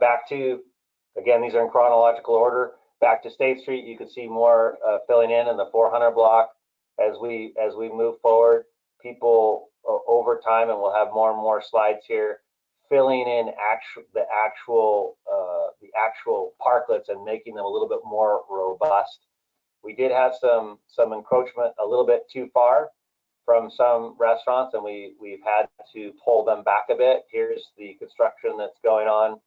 Back to, again, these are in chronological order. Back to State Street, you can see more filling in the 400 block. As we move forward, people over time, and we'll have more and more slides here, filling in the actual parklets and making them a little bit more robust. We did have some encroachment a little bit too far from some restaurants, and we've had to pull them back a bit. Here's the construction that's going on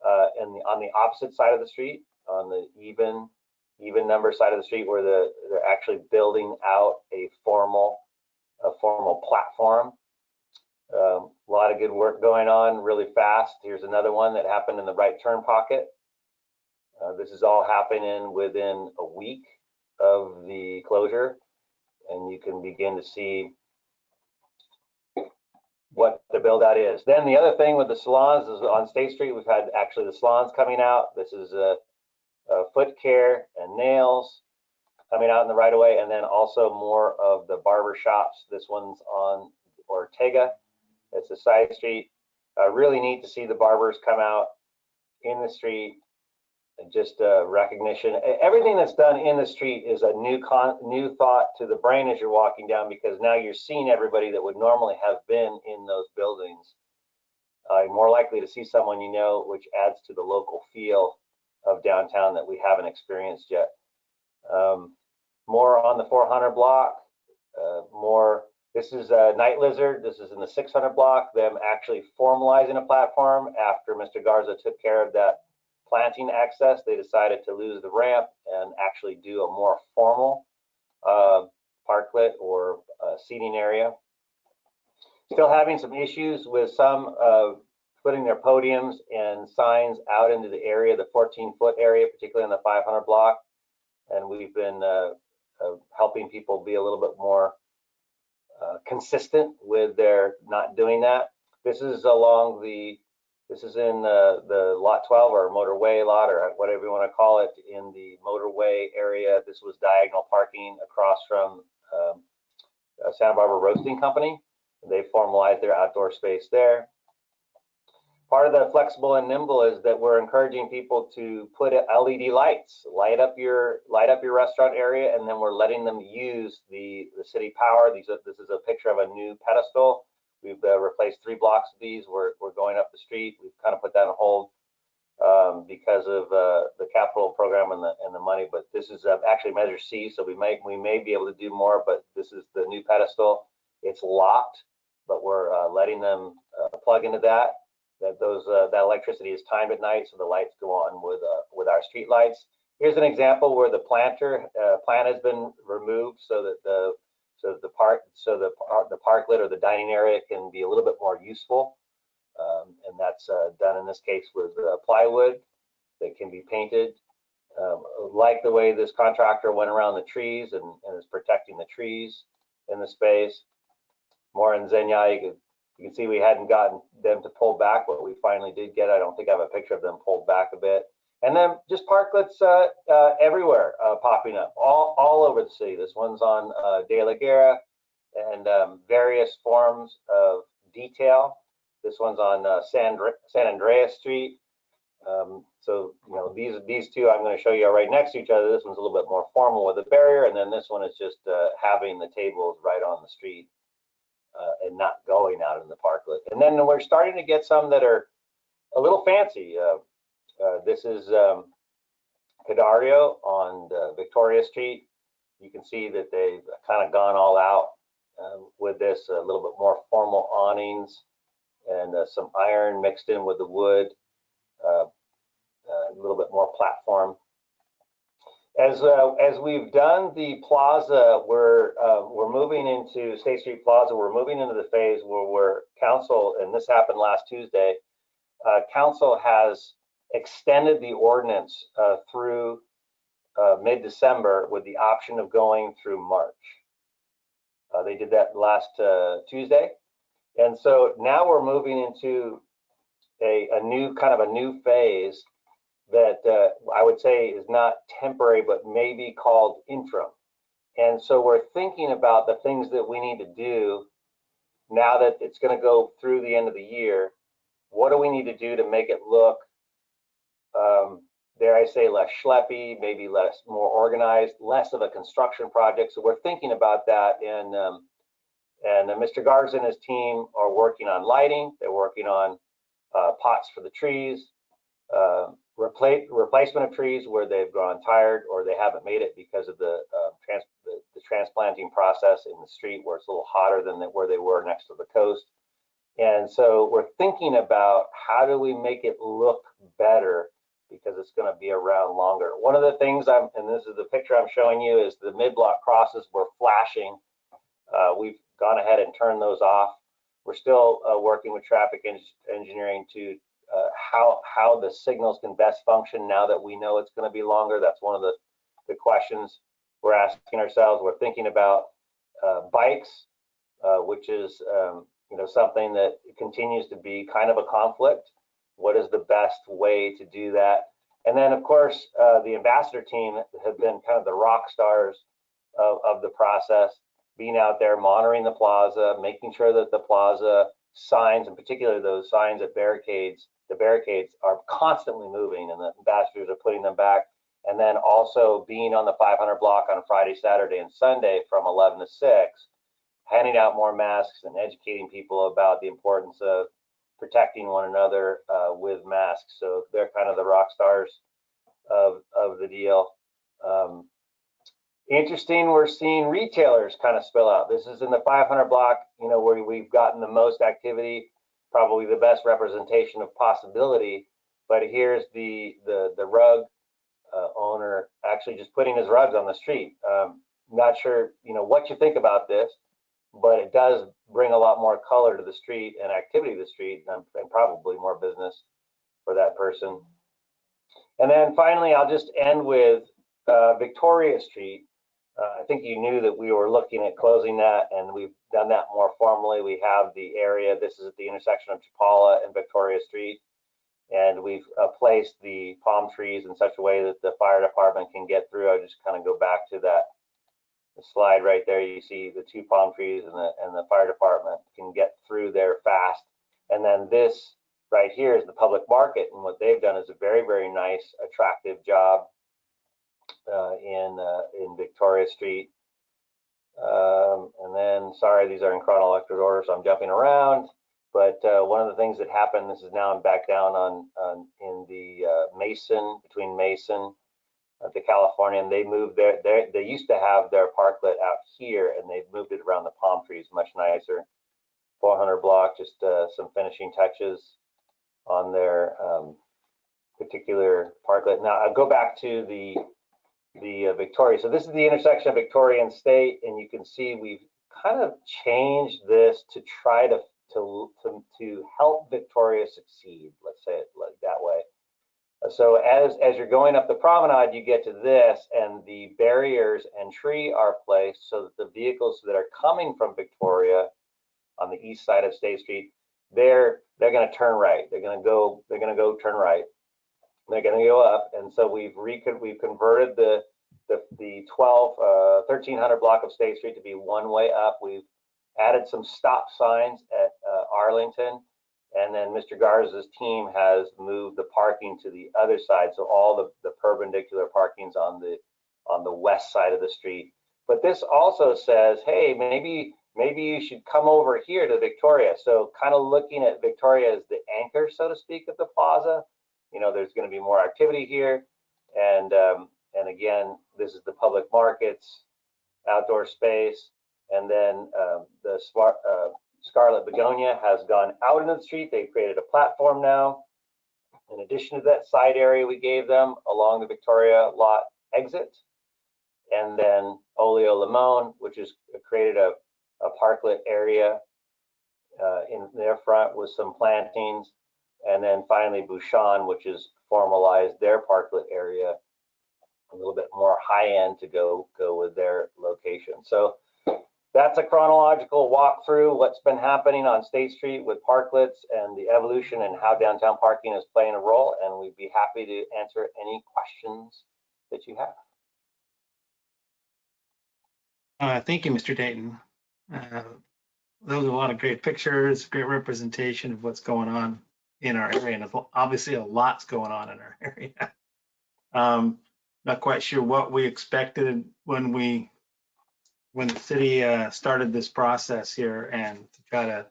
on the opposite side of the street, on the even number side of the street, where they're actually building out a formal platform. A lot of good work going on really fast. Here's another one that happened in the right turn pocket. This is all happening within a week of the closure, and you can begin to see what the build out is. Then the other thing with the salons is on State Street, we've had actually the salons coming out. This is a foot care and nails coming out in the right of way, and then also more of the barber shops. This one's on Ortega It's a side street. Really neat to see the barbers come out in the street, and just recognition. Everything that's done in the street is a new thought to the brain as you're walking down, because now you're seeing everybody that would normally have been in those buildings. You're more likely to see someone you know, which adds to the local feel of downtown that we haven't experienced yet. More on the 400 block, this is Night Lizard. This is in the 600 block, them actually formalizing a platform. After Mr. Garza took care of that planting access, they decided to lose the ramp and actually do a more formal parklet or seating area. Still having some issues with some putting their podiums and signs out into the area, the 14-foot area, particularly in the 500 block. And we've been helping people be a little bit more consistent with their not doing that. This is along this is in the lot 12 or motorway lot, or whatever you want to call it, in the motorway area. This was diagonal parking across from Santa Barbara Roasting Company. They formalized their outdoor space there. Part of the flexible and nimble is that we're encouraging people to put LED lights, light up your restaurant area, and then we're letting them use the city power. This is a picture of a new pedestal. We've replaced 3 blocks of these. We're going up the street. We've kind of put that on hold because of the capital program and the money. But this is actually Measure C, so we may be able to do more. But this is the new pedestal. It's locked, but we're letting them plug into that. That electricity is timed at night, so the lights go on with our street lights. Here's an example where the plant has been removed so that the parklet or the dining area can be a little bit more useful, and that's done in this case with plywood that can be painted. Like the way this contractor went around the trees and is protecting the trees in the space. More in Xenia, you can see we hadn't gotten them to pull back, but we finally did get it. I don't think I have a picture of them pulled back a bit. And then just parklets everywhere popping up, all over the city. This one's on De La Guerra and various forms of detail. This one's on San Andreas Street. So, you know, these two I'm going to show you are right next to each other. This one's a little bit more formal with a barrier, and then this one is just having the tables right on the street. And not going out in the parklet. And then we're starting to get some that are a little fancy. This is Cadario on Victoria Street. You can see that they've kind of gone all out with this, a little bit more formal awnings and some iron mixed in with the wood, a little bit more platform. As we've done the plaza, we're moving into State Street Plaza. We're moving into the phase where council, and this happened last Tuesday, council has extended the ordinance through mid-December with the option of going through March. They did that last Tuesday, and so now we're moving into a new phase that I would say is not temporary, but maybe called interim. And so we're thinking about the things that we need to do now that it's going to go through the end of the year. What do we need to do to make it look, dare I say, less schleppy, maybe more organized, less of a construction project? So we're thinking about that, and Mr. Garza and his team are working on lighting. They're working on pots for the trees. Replacement of trees where they've gone tired or they haven't made it because of the transplanting process in the street where it's a little hotter than where they were next to the coast. And so we're thinking about how do we make it look better because it's going to be around longer. One of the things and this is the picture I'm showing you, is the mid-block crosses were flashing. We've gone ahead and turned those off. We're still working with traffic engineering to how the signals can best function now that we know it's going to be longer. That's one of the questions we're asking ourselves. We're thinking about bikes, which is something that continues to be kind of a conflict. What is the best way to do that? And then, of course, the ambassador team have been kind of the rock stars of the process, being out there monitoring the plaza, making sure that the plaza signs, in particular those signs at barricades, the barricades are constantly moving, and the ambassadors are putting them back. And then also being on the 500 block on Friday, Saturday, and Sunday from 11 to 6, handing out more masks and educating people about the importance of protecting one another with masks. So they're kind of the rock stars of the deal. Interesting, we're seeing retailers kind of spill out. This is in the 500 block, you know, where we've gotten the most activity, probably the best representation of possibility. But here's the rug owner actually just putting his rugs on the street. Not sure, you know, what you think about this, but it does bring a lot more color to the street and activity to the street, and probably more business for that person. And then finally, I'll just end with Victoria Street. I think you knew that we were looking at closing that, and we've done that more formally. We have the area, this is at the intersection of Chapala and Victoria Street, and we've placed the palm trees in such a way that the fire department can get through. I just kind of go back to that the slide right there. You see the 2 palm trees, and the fire department can get through there fast. And then this right here is the public market, and what they've done is a very, very nice, attractive job in Victoria Street. And then, sorry, these are in chronological order, so I'm jumping around. But one of the things that happened, this is now back down in the Mason, between Mason to California, and they moved they used to have their parklet out here, and they've moved it around the palm trees, much nicer. 400 block, just some finishing touches on their particular parklet. Now I'll go back to the Victoria. So this is the intersection of Victoria and State, and you can see we've kind of changed this to try to help Victoria succeed. Let's say it like that way. So as you're going up the promenade, you get to this, and the barriers and tree are placed so that the vehicles that are coming from Victoria on the east side of State Street, they're going to turn right. They're going to go turn right. They're going to go up, and so we've converted the 1300 block of State Street to be one way up. We've added some stop signs at Arlington, and then Mr. Garza's team has moved the parking to the other side, so all the perpendicular parking's on the west side of the street. But this also says, hey, maybe you should come over here to Victoria. So kind of looking at Victoria as the anchor, so to speak, of the plaza. You know, there's going to be more activity here, and again, this is the public markets, outdoor space, and then the Scarlet Begonia has gone out into the street. They've created a platform now. In addition to that side area we gave them along the Victoria lot exit, and then Oleo Limon, which has created a parklet area in their front with some plantings. And then finally Bouchon, which has formalized their parklet area a little bit more high end to go with their location. So that's a chronological walkthrough what's been happening on State Street with parklets and the evolution and how downtown parking is playing a role. And we'd be happy to answer any questions that you have. Thank you, Mr. Dayton. Those are a lot of great pictures, great representation of what's going on in our area, and obviously a lot's going on in our area. Not quite sure what we expected when the city started this process here and to try to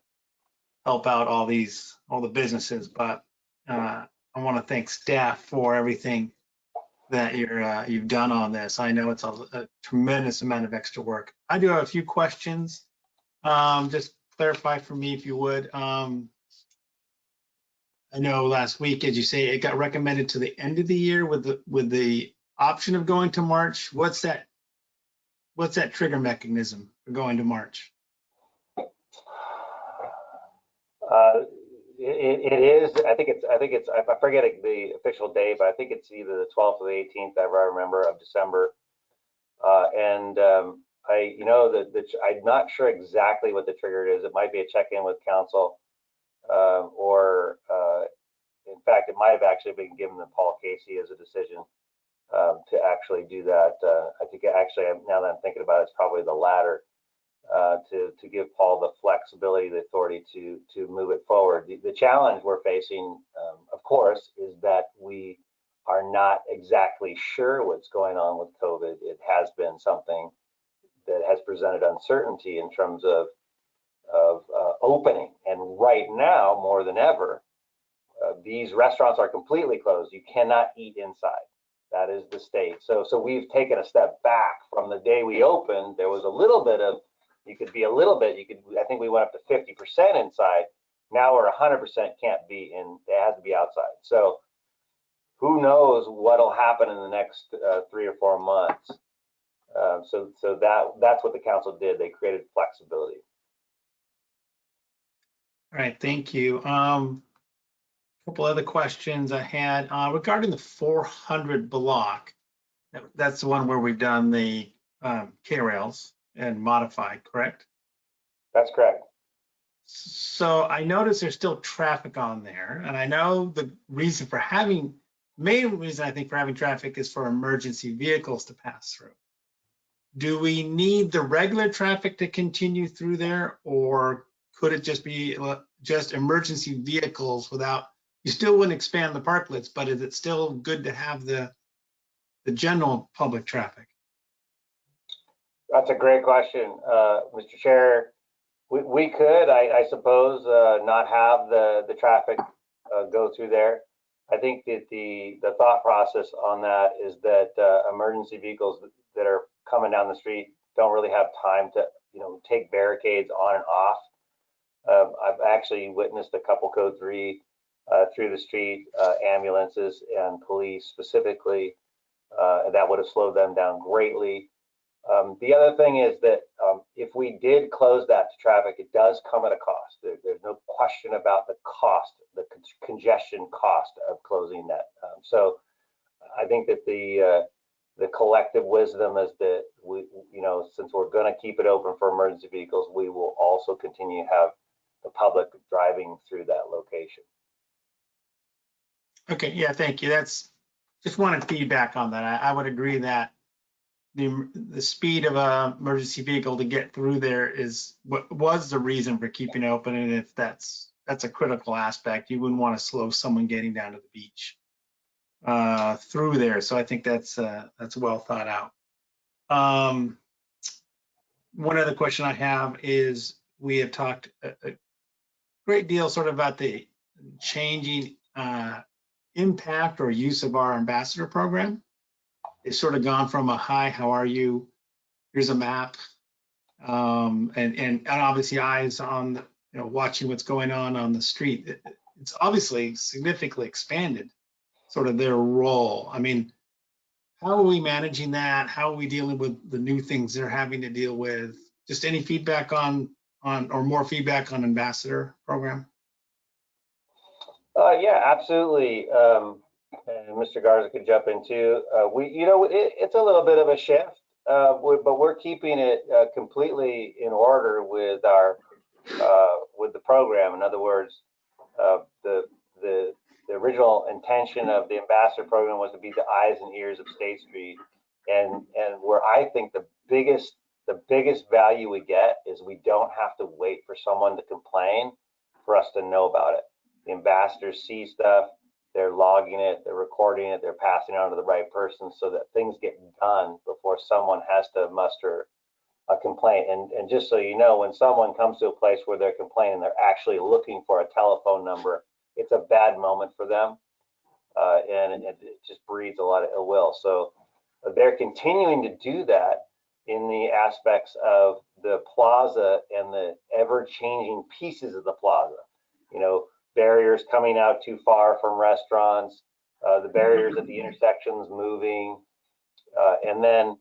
help out all the businesses, but I want to thank staff for everything that you've done on this. I know it's a tremendous amount of extra work. I do have a few questions. Just clarify for me if you would. I know last week, as you say, it got recommended to the end of the year with the option of going to March. What's that trigger mechanism for going to March? It is. I think it's. I forget the official date, but I think it's either the 12th or the 18th. I remember of December. I know that I'm not sure exactly what the trigger is. It might be a check-in with council, or in fact, it might have actually been given to Paul Casey as a decision to actually do that. I think actually, now that I'm thinking about it, it's probably the latter. to give Paul the flexibility, the authority to move it forward. The challenge we're facing, of course, is that we are not exactly sure what's going on with COVID. It has been something that has presented uncertainty in terms of opening. And right now, more than ever, these restaurants are completely closed. You cannot eat inside. That is the state. So we've taken a step back from the day we opened. There was a little bit of, you could be a little bit, I think we went up to 50% inside. Now we're 100% can't be in, it has to be outside. So who knows what'll happen in the next 3 or 4 months. So that's what the council did. They created flexibility. All right, thank you. Couple other questions I had regarding the 400 block. That's the one where we've done the K-rails and modified, correct? That's correct. So I notice there's still traffic on there, and I know the reason for having, main reason I think for having traffic is for emergency vehicles to pass through. Do we need the regular traffic to continue through there, or could it just be just emergency vehicles without, you still wouldn't expand the parklets, but is it still good to have the general public traffic? That's a great question, Mr. Chair. We could, I suppose, not have the traffic go through there. I think that the thought process on that is that emergency vehicles that are coming down the street don't really have time to, take barricades on and off. I've actually witnessed a couple code 3 through the street, ambulances and police specifically, that would have slowed them down greatly. The other thing is that if we did close that to traffic, it does come at a cost. There's no question about the cost, the congestion cost of closing that. So I think that the collective wisdom is that we, since we're going to keep it open for emergency vehicles, we will also continue to have the public driving through that location. Okay, yeah, thank you. That's, just wanted feedback on that. I would agree that the speed of a emergency vehicle to get through there is what was the reason for keeping it open, and if that's a critical aspect, you wouldn't want to slow someone getting down to the beach through there. So I think that's well thought out. One other question I have is, we have talked a great deal sort of about the changing impact or use of our ambassador program. It's sort of gone from a hi, how are you? Here's a map, and obviously eyes on, watching what's going on the street. It's obviously significantly expanded sort of their role. I mean, how are we managing that? How are we dealing with the new things they're having to deal with? Just any feedback on or more feedback on ambassador program? Yeah, absolutely. And Mr. Garza could jump in too. It's a little bit of a shift, but we're keeping it completely in order with the program. In other words, the original intention of the ambassador program was to be the eyes and ears of State Street, and where I think the biggest value we get is we don't have to wait for someone to complain for us to know about it. The ambassadors see stuff, they're logging it, they're recording it, they're passing it on to the right person so that things get done before someone has to muster a complaint. And just so you know, when someone comes to a place where they're complaining, they're actually looking for a telephone number, it's a bad moment for them, and it just breeds a lot of ill will. So they're continuing to do that in the aspects of the plaza and the ever-changing pieces of the plaza. Barriers coming out too far from restaurants, the barriers at the intersections moving, and then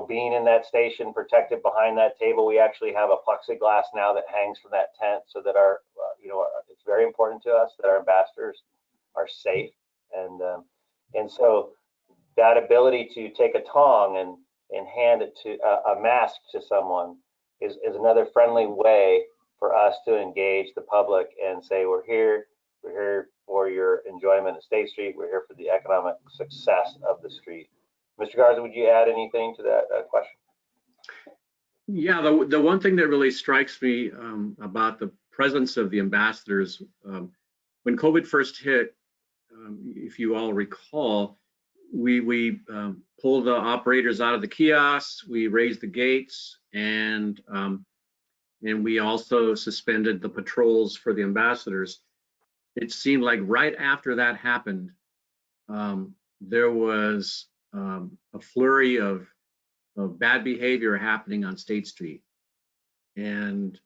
being in that station protected behind that table. We actually have a plexiglass now that hangs from that tent so that our it's very important to us that our ambassadors are safe, and so that ability to take a tong and hand it to a mask to someone is another friendly way for us to engage the public and say, we're here for your enjoyment of State Street, we're here for the economic success of the street. Mr. Garza, would you add anything to that question? Yeah, the one thing that really strikes me about the presence of the ambassadors, when COVID first hit, if you all recall, we pulled the operators out of the kiosks, we raised the gates, and we also suspended the patrols for the ambassadors. It seemed like right after that happened, there was a flurry of bad behavior happening on State Street. And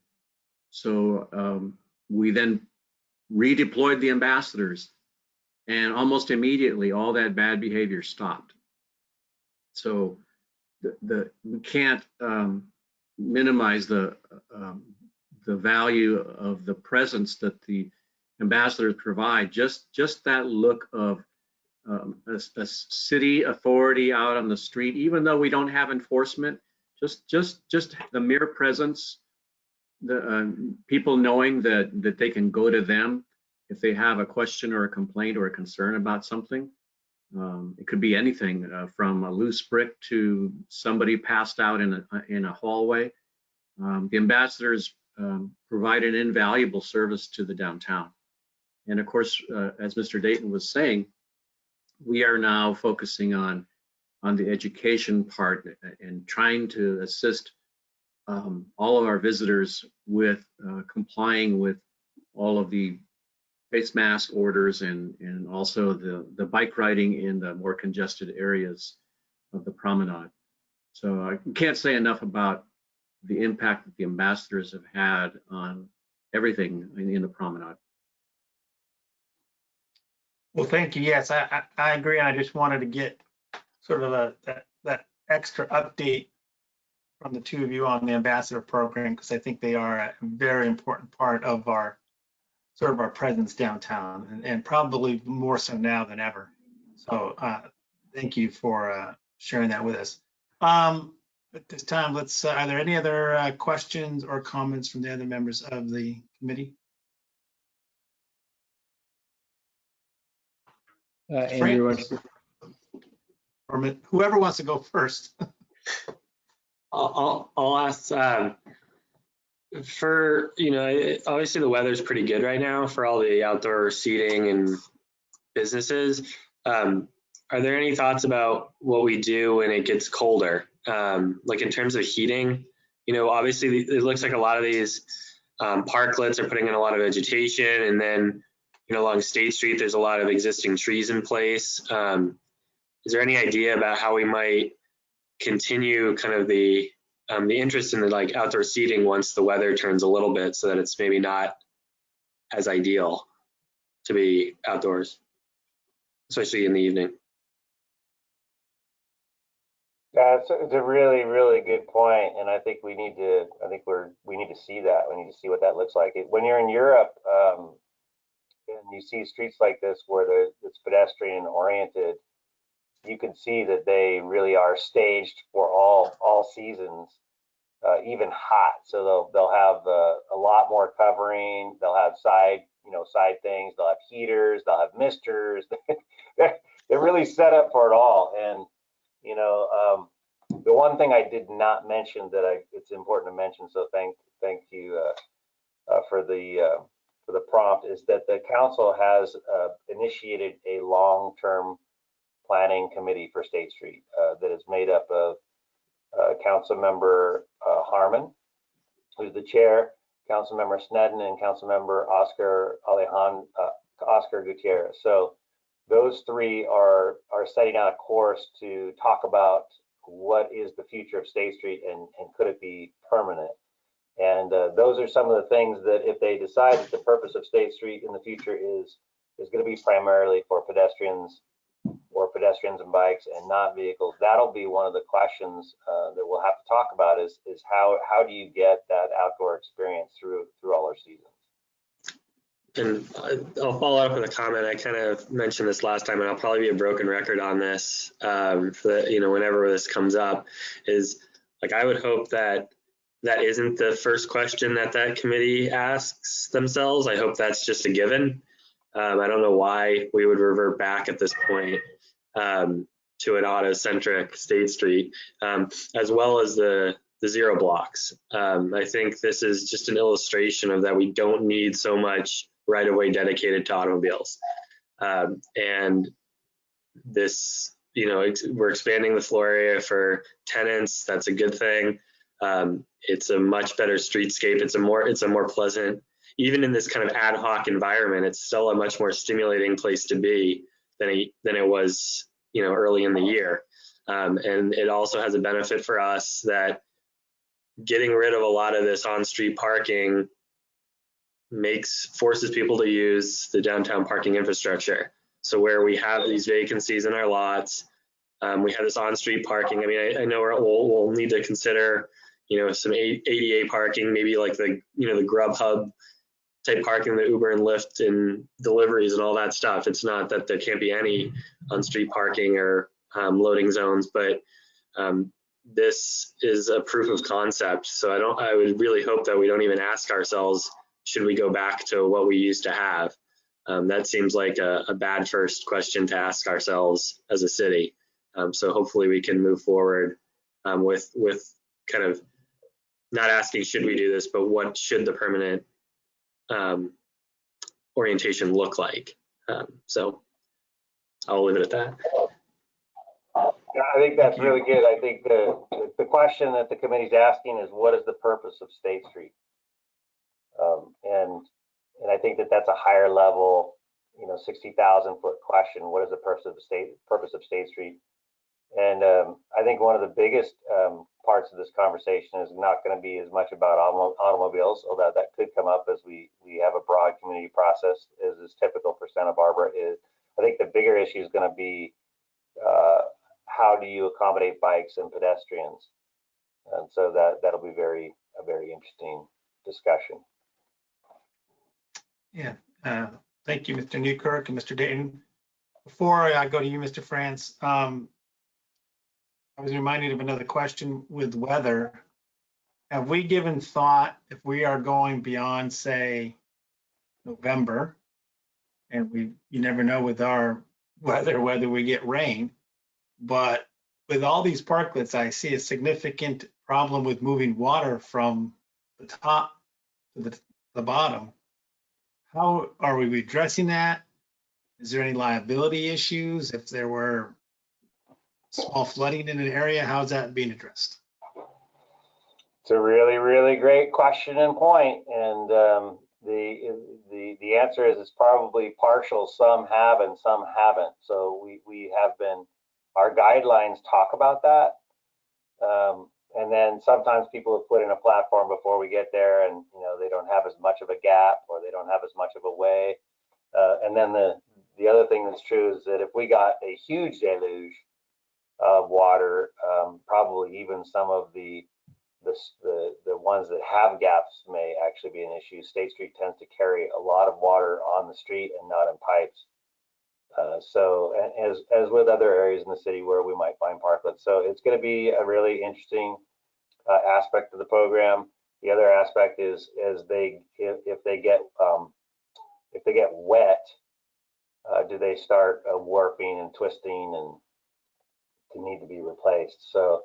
so we then redeployed the ambassadors, and almost immediately all that bad behavior stopped. So we can't minimize the value of the presence that the ambassadors provide. Just that look of a city authority out on the street, even though we don't have enforcement, just the mere presence, the people knowing that they can go to them if they have a question or a complaint or a concern about something. It could be anything from a loose brick to somebody passed out in a hallway. The ambassadors provide an invaluable service to the downtown. And of course, as Mr. Dayton was saying, we are now focusing on the education part and trying to assist all of our visitors with complying with all of the face mask orders and also the bike riding in the more congested areas of the promenade. So I can't say enough about the impact that the ambassadors have had on everything in the promenade. Well, thank you. Yes, I agree. I just wanted to get sort of that extra update from the two of you on the ambassador program, because I think they are a very important part of our sort of our presence downtown, and probably more so now than ever. So thank you for sharing that with us. At this time, let's, are there any other questions or comments from the other members of the committee? Andrew wants to. Or whoever wants to go first. I'll ask, for, obviously the weather's pretty good right now for all the outdoor seating and businesses. Are there any thoughts about what we do when it gets colder? Like in terms of heating, obviously it looks like a lot of these parklets are putting in a lot of vegetation, and then, along State Street, there's a lot of existing trees in place. Is there any idea about how we might continue kind of the interest in the like outdoor seating once the weather turns a little bit, so that it's maybe not as ideal to be outdoors, especially in the evening? Yeah, it's a really, really good point, and I think we need to. We need to see that. We need to see what that looks like. When you're in Europe, and you see streets like this where it's pedestrian oriented, you can see that they really are staged for all seasons, even hot. So they'll have a lot more covering. They'll have side things. They'll have heaters. They'll have misters. They're really set up for it all. And the one thing I did not mention that it's important to mention. So thank you for the prompt, is that the council has initiated a long-term planning committee for State Street that is made up of Council Member Harmon, who's the chair, Council Member Snedden, and Council Member Oscar Gutierrez. So those three are setting out a course to talk about what is the future of State Street and could it be permanent. And those are some of the things that, if they decide that the purpose of State Street in the future is going to be primarily for pedestrians and bikes and not vehicles, that'll be one of the questions that we'll have to talk about is how do you get that outdoor experience through all our seasons. And I'll follow up with a comment. I kind of mentioned this last time, and I'll probably be a broken record on this. Whenever this comes up, is like I would hope that isn't the first question that committee asks themselves. I hope that's just a given. I don't know why we would revert back at this point to an auto-centric State Street, as well as the the zero blocks. I think this is just an illustration of that we don't need so much right-of-way dedicated to automobiles. And this, we're expanding the floor area for tenants. That's a good thing. It's a much better streetscape. It's a more pleasant, even in this kind of ad hoc environment, it's still a much more stimulating place to be than it was, early in the year. And it also has a benefit for us that getting rid of a lot of this on-street parking forces people to use the downtown parking infrastructure. So where we have these vacancies in our lots, we have this on-street parking. I mean, I know we'll need to consider, some ADA parking, maybe like the Grubhub type parking, the Uber and Lyft and deliveries and all that stuff. It's not that there can't be any on-street parking or loading zones, but this is a proof of concept. So I would really hope that we don't even ask ourselves, should we go back to what we used to have? That seems like a bad first question to ask ourselves as a city. So hopefully we can move forward with kind of not asking should we do this, but what should the permanent orientation look like? So I'll leave it at that. Yeah, I think that's really good. I think the question that the committee's asking is, what is the purpose of State Street? And I think that's a higher level, 60,000 foot question. What is the purpose of State Street? And I think one of the biggest parts of this conversation is not going to be as much about automobiles, although that could come up as we have a broad community process, as is typical for Santa Barbara. I think the bigger issue is going to be how do you accommodate bikes and pedestrians? And so that'll be a very interesting discussion. Yeah, thank you, Mr. Newkirk and Mr. Dayton. Before I go to you, Mr. France, I was reminded of another question with weather. Have we given thought if we are going beyond, say, November, and you never know with our weather whether we get rain, but with all these parklets, I see a significant problem with moving water from the top to the bottom. How are we addressing that? Is there any liability issues? If there were small flooding in an area, how's that being addressed? It's a really, really great question and point. And the answer is it's probably partial. Some have and some haven't. So we have been, our guidelines talk about that. And then sometimes people have put in a platform before we get there, and they don't have as much of a gap, or they don't have as much of a way. And then the other thing that's true is that if we got a huge deluge of water, probably even some of the ones that have gaps may actually be an issue. State Street tends to carry a lot of water on the street and not in pipes. So as with other areas in the city where we might find parklets. So it's going to be a really interesting aspect of the program. The other aspect is if they get wet, do they start warping and twisting and need to be replaced? So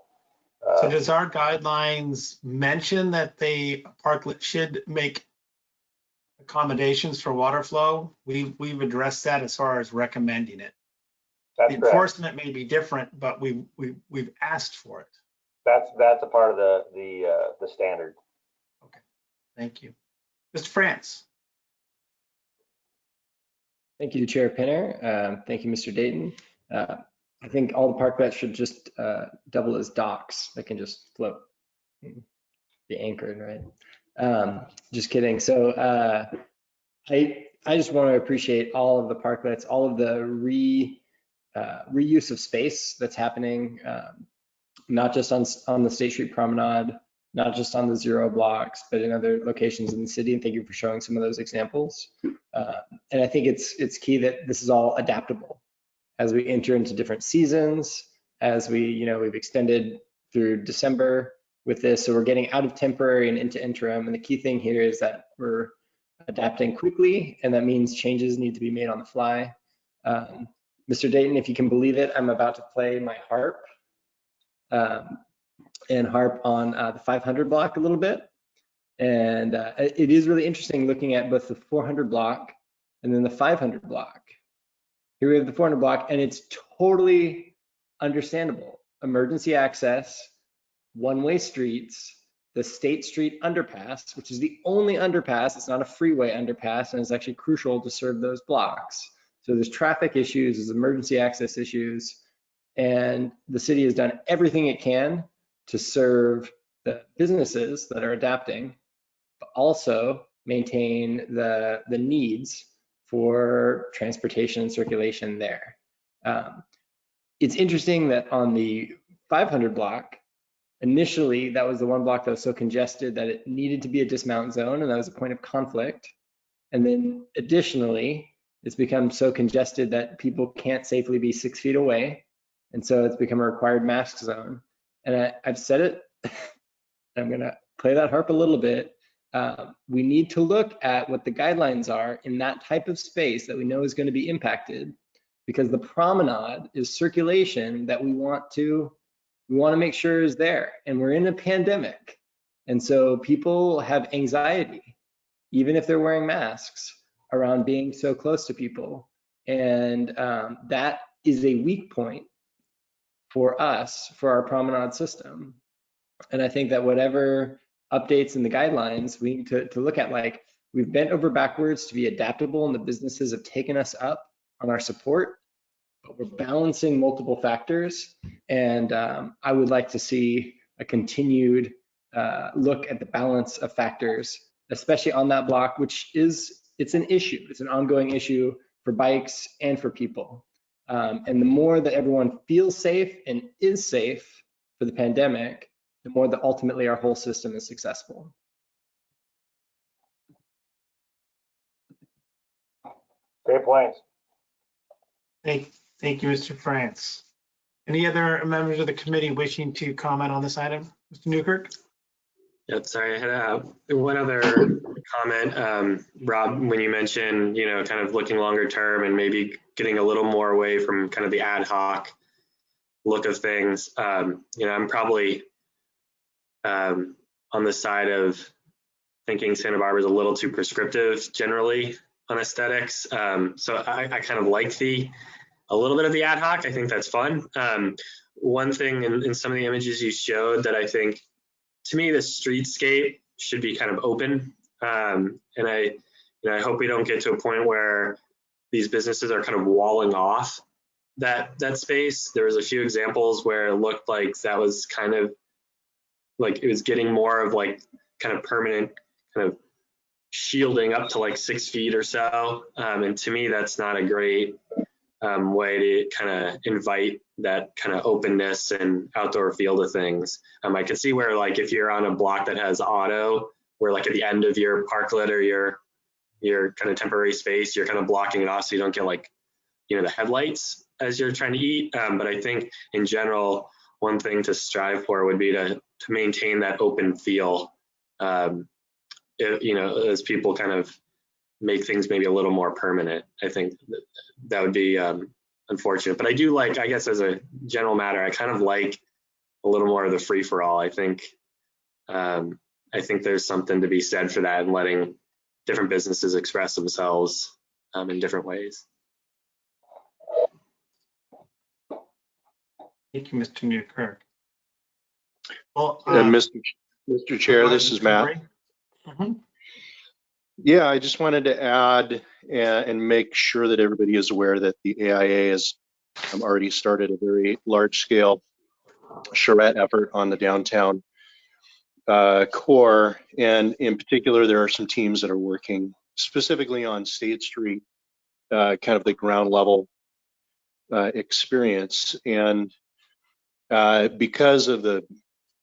does our guidelines mention that the parklet should make accommodations for water flow? We've addressed that as far as recommending it. That's the correct. Enforcement may be different, but we've asked for it. That's a part of the standard. Okay, thank you. Mr. France. Thank you, Chair Pinner. Thank you, Mr. Dayton. I think all the parklets should just double as docks that can just float, be anchored, right? Just kidding. So I just want to appreciate all of the parklets, all of the reuse of space that's happening, not just on the State Street Promenade, not just on the zero blocks, but in other locations in the city. And thank you for showing some of those examples. And I think it's key that this is all adaptable as we enter into different seasons, as we've extended through December with this. So we're getting out of temporary and into interim. And the key thing here is that we're adapting quickly, and that means changes need to be made on the fly. Mr. Dayton, if you can believe it, I'm about to play my harp. and harp on the 500 block a little bit. And it is really interesting looking at both the 400 block and then the 500 block. Here we have the 400 block, and it's totally understandable. Emergency access, one-way streets, the State Street underpass, which is the only underpass, it's not a freeway underpass, and it's actually crucial to serve those blocks. So there's traffic issues, there's emergency access issues, and the city has done everything it can to serve the businesses that are adapting, but also maintain the needs for transportation and circulation there. It's interesting that on the 500 block, initially, that was the one block that was so congested that it needed to be a dismount zone, and that was a point of conflict. And then additionally, it's become so congested that people can't safely be 6 feet away. And so it's become a required mask zone. And I've said it, I'm gonna play that harp a little bit. We need to look at what the guidelines are in that type of space that we know is gonna be impacted, because the promenade is circulation that we want to make sure is there, and we're in a pandemic. And so people have anxiety, even if they're wearing masks, around being so close to people. And that is a weak point for us, for our promenade system. And I think that whatever updates in the guidelines, we need to look at, like, we've bent over backwards to be adaptable, and the businesses have taken us up on our support, but we're balancing multiple factors. And I would like to see a continued look at the balance of factors, especially on that block, which it's an issue. It's an ongoing issue for bikes and for people. And the more that everyone feels safe and is safe for the pandemic, the more that ultimately our whole system is successful. Great points. Thank you, Mr. France. Any other members of the committee wishing to comment on this item? Mr. Newkirk? Yep, sorry, I had one other comment. Rob, when you mentioned, kind of looking longer term and maybe getting a little more away from kind of the ad hoc look of things, I'm probably on the side of thinking Santa Barbara is a little too prescriptive generally on aesthetics. So I kind of like a little bit of the ad hoc. I think that's fun. One thing in some of the images you showed that I think, to me, the streetscape should be kind of open. And I hope we don't get to a point where these businesses are kind of walling off that space. There was a few examples where it looked like that was kind of like it was getting more of like kind of permanent kind of shielding up to like 6 feet or so. And to me, that's not a great way to kind of invite that kind of openness and outdoor feel to things. I could see where, like, if you're on a block that has auto, where like at the end of your parklet or your kind of temporary space, you're kind of blocking it off so you don't get like, the headlights as you're trying to eat. But I think in general, one thing to strive for would be to maintain that open feel, as people kind of make things maybe a little more permanent. I think that would be unfortunate. But I do like, I guess as a general matter, I kind of like a little more of the free for all. I think there's something to be said for that and letting different businesses express themselves in different ways. Thank you, Mr. Newkirk. Well, And Mr. Chair, this is Matt. Mhm. Yeah, I just wanted to add and make sure that everybody is aware that the AIA has already started a very large-scale charrette effort on the downtown core. And in particular, there are some teams that are working specifically on State Street, kind of the ground level experience. And because of the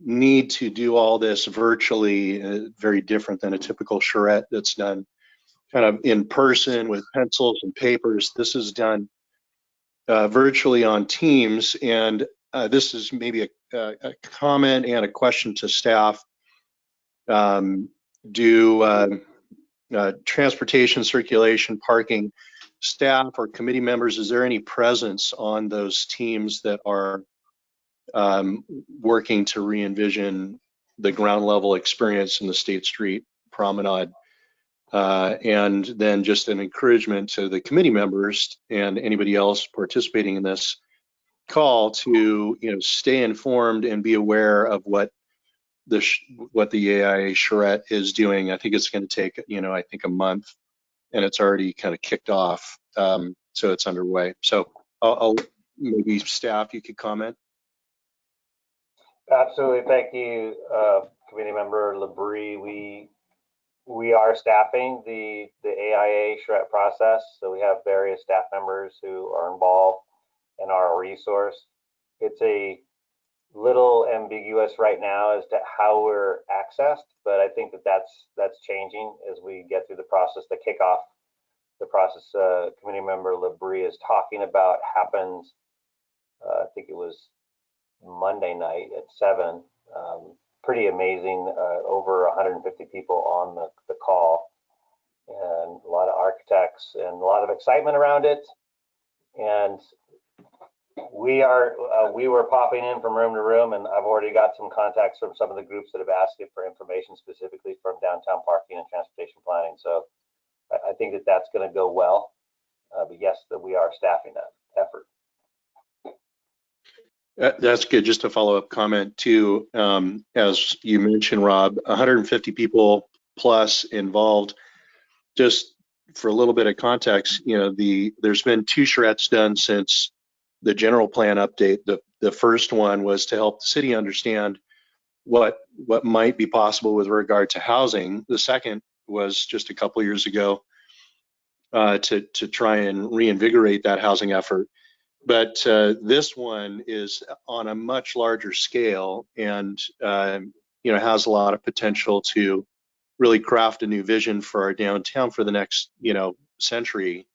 need to do all this virtually, very different than a typical charrette that's done kind of in person with pencils and papers. This is done virtually on Teams, and this is maybe a comment and a question to staff. Do transportation, circulation, parking staff or committee members, is there any presence on those teams that are working to re-envision the ground level experience in the State Street Promenade. And then just an encouragement to the committee members and anybody else participating in this call to, stay informed and be aware of what the AIA charrette is doing. I think it's going to take, I think a month, and it's already kind of kicked off. So it's underway. So I'll maybe staff, you could comment. Absolutely, thank you, Committee Member Labrie. We are staffing the AIA charrette process, so we have various staff members who are involved and are a resource. It's a little ambiguous right now as to how we're accessed, but I think that's changing as we get through the process. The kickoff, the process Committee Member Labrie is talking about happens, I think it was Monday night at 7. Pretty amazing, over 150 people on the call, and a lot of architects and a lot of excitement around it. And we were popping in from room to room, and I've already got some contacts from some of the groups that have asked it for information specifically from downtown parking and transportation planning. So I think that's going to go well. But yes, that we are staffing that effort. That's good. Just a follow-up comment too. As you mentioned, Rob, 150 people plus involved. Just for a little bit of context, there's been 2 charrettes done since the general plan update. The first one was to help the city understand what might be possible with regard to housing. The second was just a couple years ago to try and reinvigorate that housing effort. But this one is on a much larger scale and has a lot of potential to really craft a new vision for our downtown for the next century.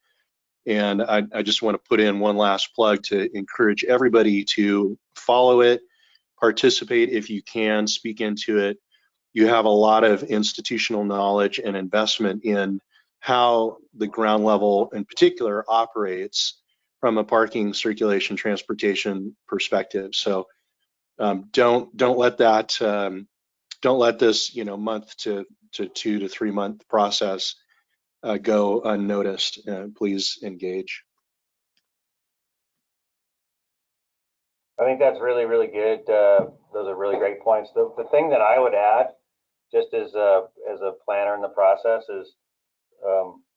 And I just want to put in one last plug to encourage everybody to follow it, participate if you can, speak into it. You have a lot of institutional knowledge and investment in how the ground level in particular operates from a parking, circulation, transportation perspective. So don't let that don't let this month to 2 to 3 month process go unnoticed. Please engage. I think that's really, really good. Those are really great points. The thing that I would add, just as a planner in the process, is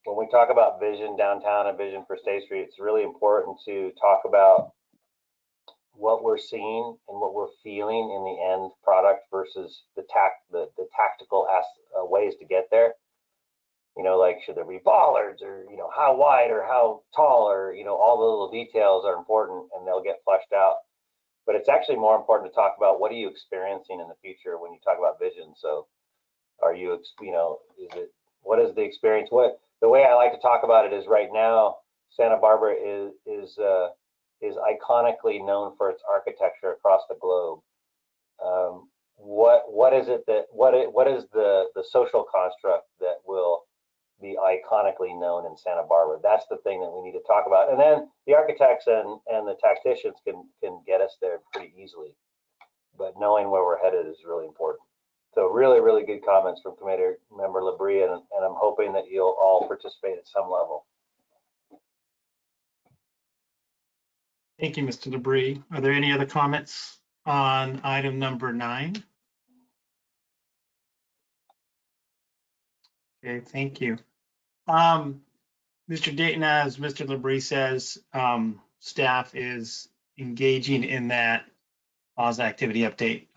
when we talk about vision downtown and vision for State Street, it's really important to talk about what we're seeing and what we're feeling in the end product versus the tactical ways to get there. Like should there be bollards, or how wide or how tall, or all the little details are important and they'll get fleshed out. But it's actually more important to talk about what are you experiencing in the future when you talk about vision. So are you, what is the experience? The way I like to talk about it is right now, Santa Barbara is iconically known for its architecture across the globe. What is it that what is the social construct that will be iconically known in Santa Barbara? That's the thing that we need to talk about. And then the architects and the tacticians can get us there pretty easily. But knowing where we're headed is really important. So really, really good comments from Committee Member Labrie, and I'm hoping that you'll all participate at some level. Thank you, Mr. Labrie. Are there any other comments on item number 9? Okay, thank you. Mr. Dayton, as Mr. Labrie says, staff is engaging in that pause activity update.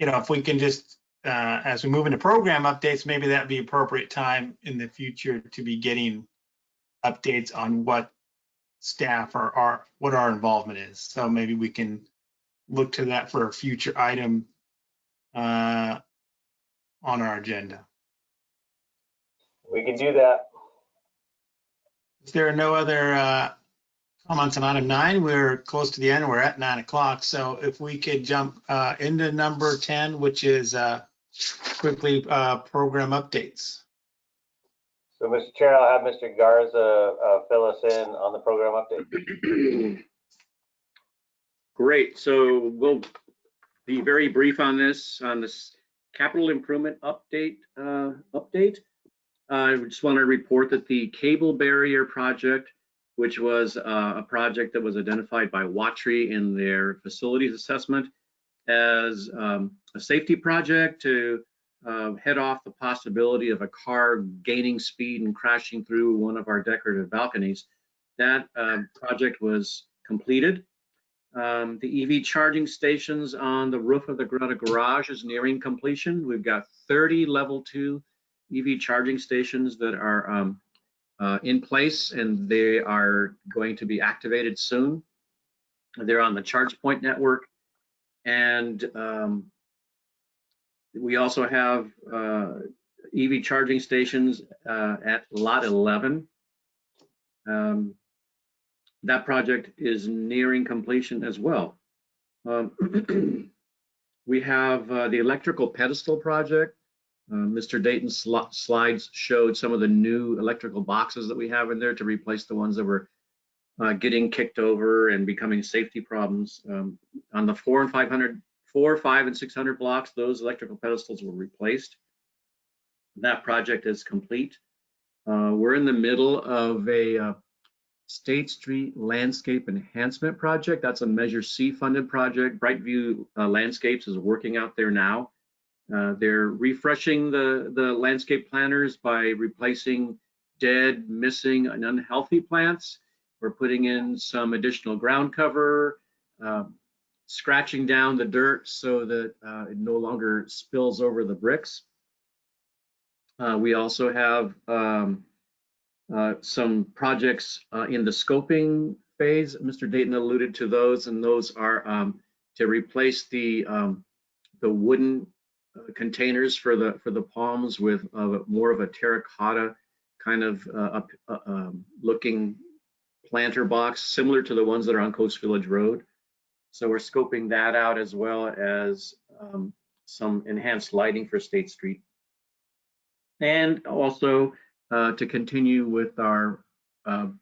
If we can just, as we move into program updates, maybe that'd be appropriate time in the future to be getting updates on what staff are what our involvement is. So maybe we can look to that for a future item on our agenda. We can do that. If there are no other comments on item 9, we're close to the end. We're at 9 o'clock. So if we could jump into number 10, which is quickly program updates. So, Mr. Chair, I'll have Mr. Garza fill us in on the program update. Great. So we'll be very brief on this capital improvement update. I just want to report that the cable barrier project, which was a project that was identified by Watry in their facilities assessment as a safety project to head off the possibility of a car gaining speed and crashing through one of our decorative balconies. That project was completed. The EV charging stations on the roof of the Greta garage is nearing completion. We've got 30 level 2 EV charging stations that are in place, and they are going to be activated soon. They're on the ChargePoint network, and we also have EV charging stations at lot 11. That project is nearing completion as well. We have the electrical pedestal project. Mr. Dayton's slides showed some of the new electrical boxes that we have in there to replace the ones that were getting kicked over and becoming safety problems. On the 4, 5, and 600 blocks, those electrical pedestals were replaced. That project is complete. We're in the middle of a State Street Landscape Enhancement project. That's a Measure C funded project. Brightview Landscapes is working out there now. They're refreshing the landscape planters by replacing dead, missing, and unhealthy plants. We're putting in some additional ground cover, scratching down the dirt so that it no longer spills over the bricks. We also have some projects in the scoping phase. Mr. Dayton alluded to those, and those are to replace the wooden containers for the palms with more of a terracotta kind of looking planter box, similar to the ones that are on Coast Village Road. So we're scoping that out, as well as some enhanced lighting for State Street. And also to continue with our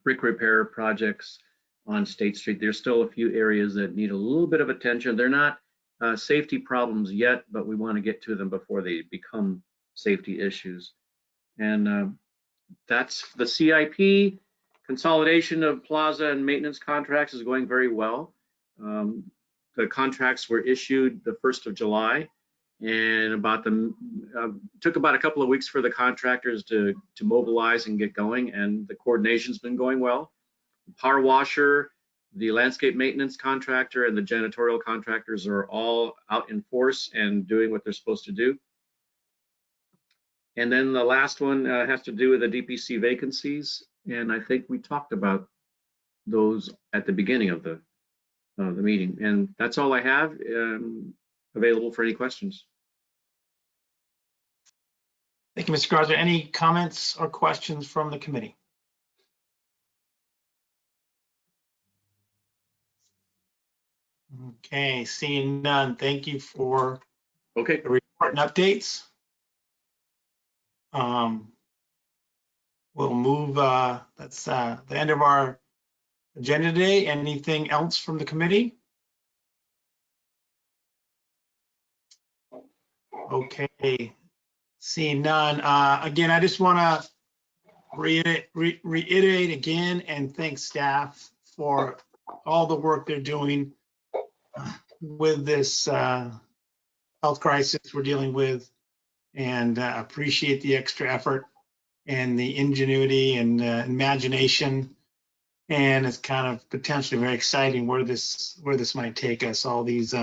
brick repair projects on State Street. There's still a few areas that need a little bit of attention. They're not safety problems yet, but we want to get to them before they become safety issues. And that's the CIP. Consolidation of plaza and maintenance contracts is going very well. The contracts were issued the 1st of July, and took about a couple of weeks for the contractors to mobilize and get going, and the coordination's been going well. The power washer, the landscape maintenance contractor, and the janitorial contractors are all out in force and doing what they're supposed to do. And then the last one has to do with the DPC vacancies, and I think we talked about those at the beginning of the meeting. And that's all I have. Available for any questions. Thank you, Mr. Garza. Any comments or questions from the committee? Okay, seeing none. Thank you for the report and updates. We'll move, that's the end of our agenda today. Anything else from the committee? Okay, seeing none. Again, I just want to reiterate again and thank staff for all the work they're doing with this health crisis we're dealing with, and appreciate the extra effort and the ingenuity and imagination. And it's kind of potentially very exciting where this might take us. All these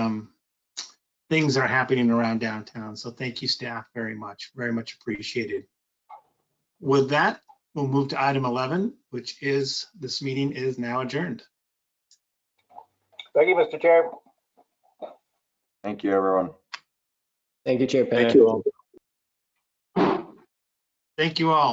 things are happening around downtown. So thank you, staff, very much appreciated. With that, we'll move to item 11, which is this meeting is now adjourned. Thank you, Mr. Chair. Thank you, everyone. Thank you, Chair Penner. Thank you all. Thank you all.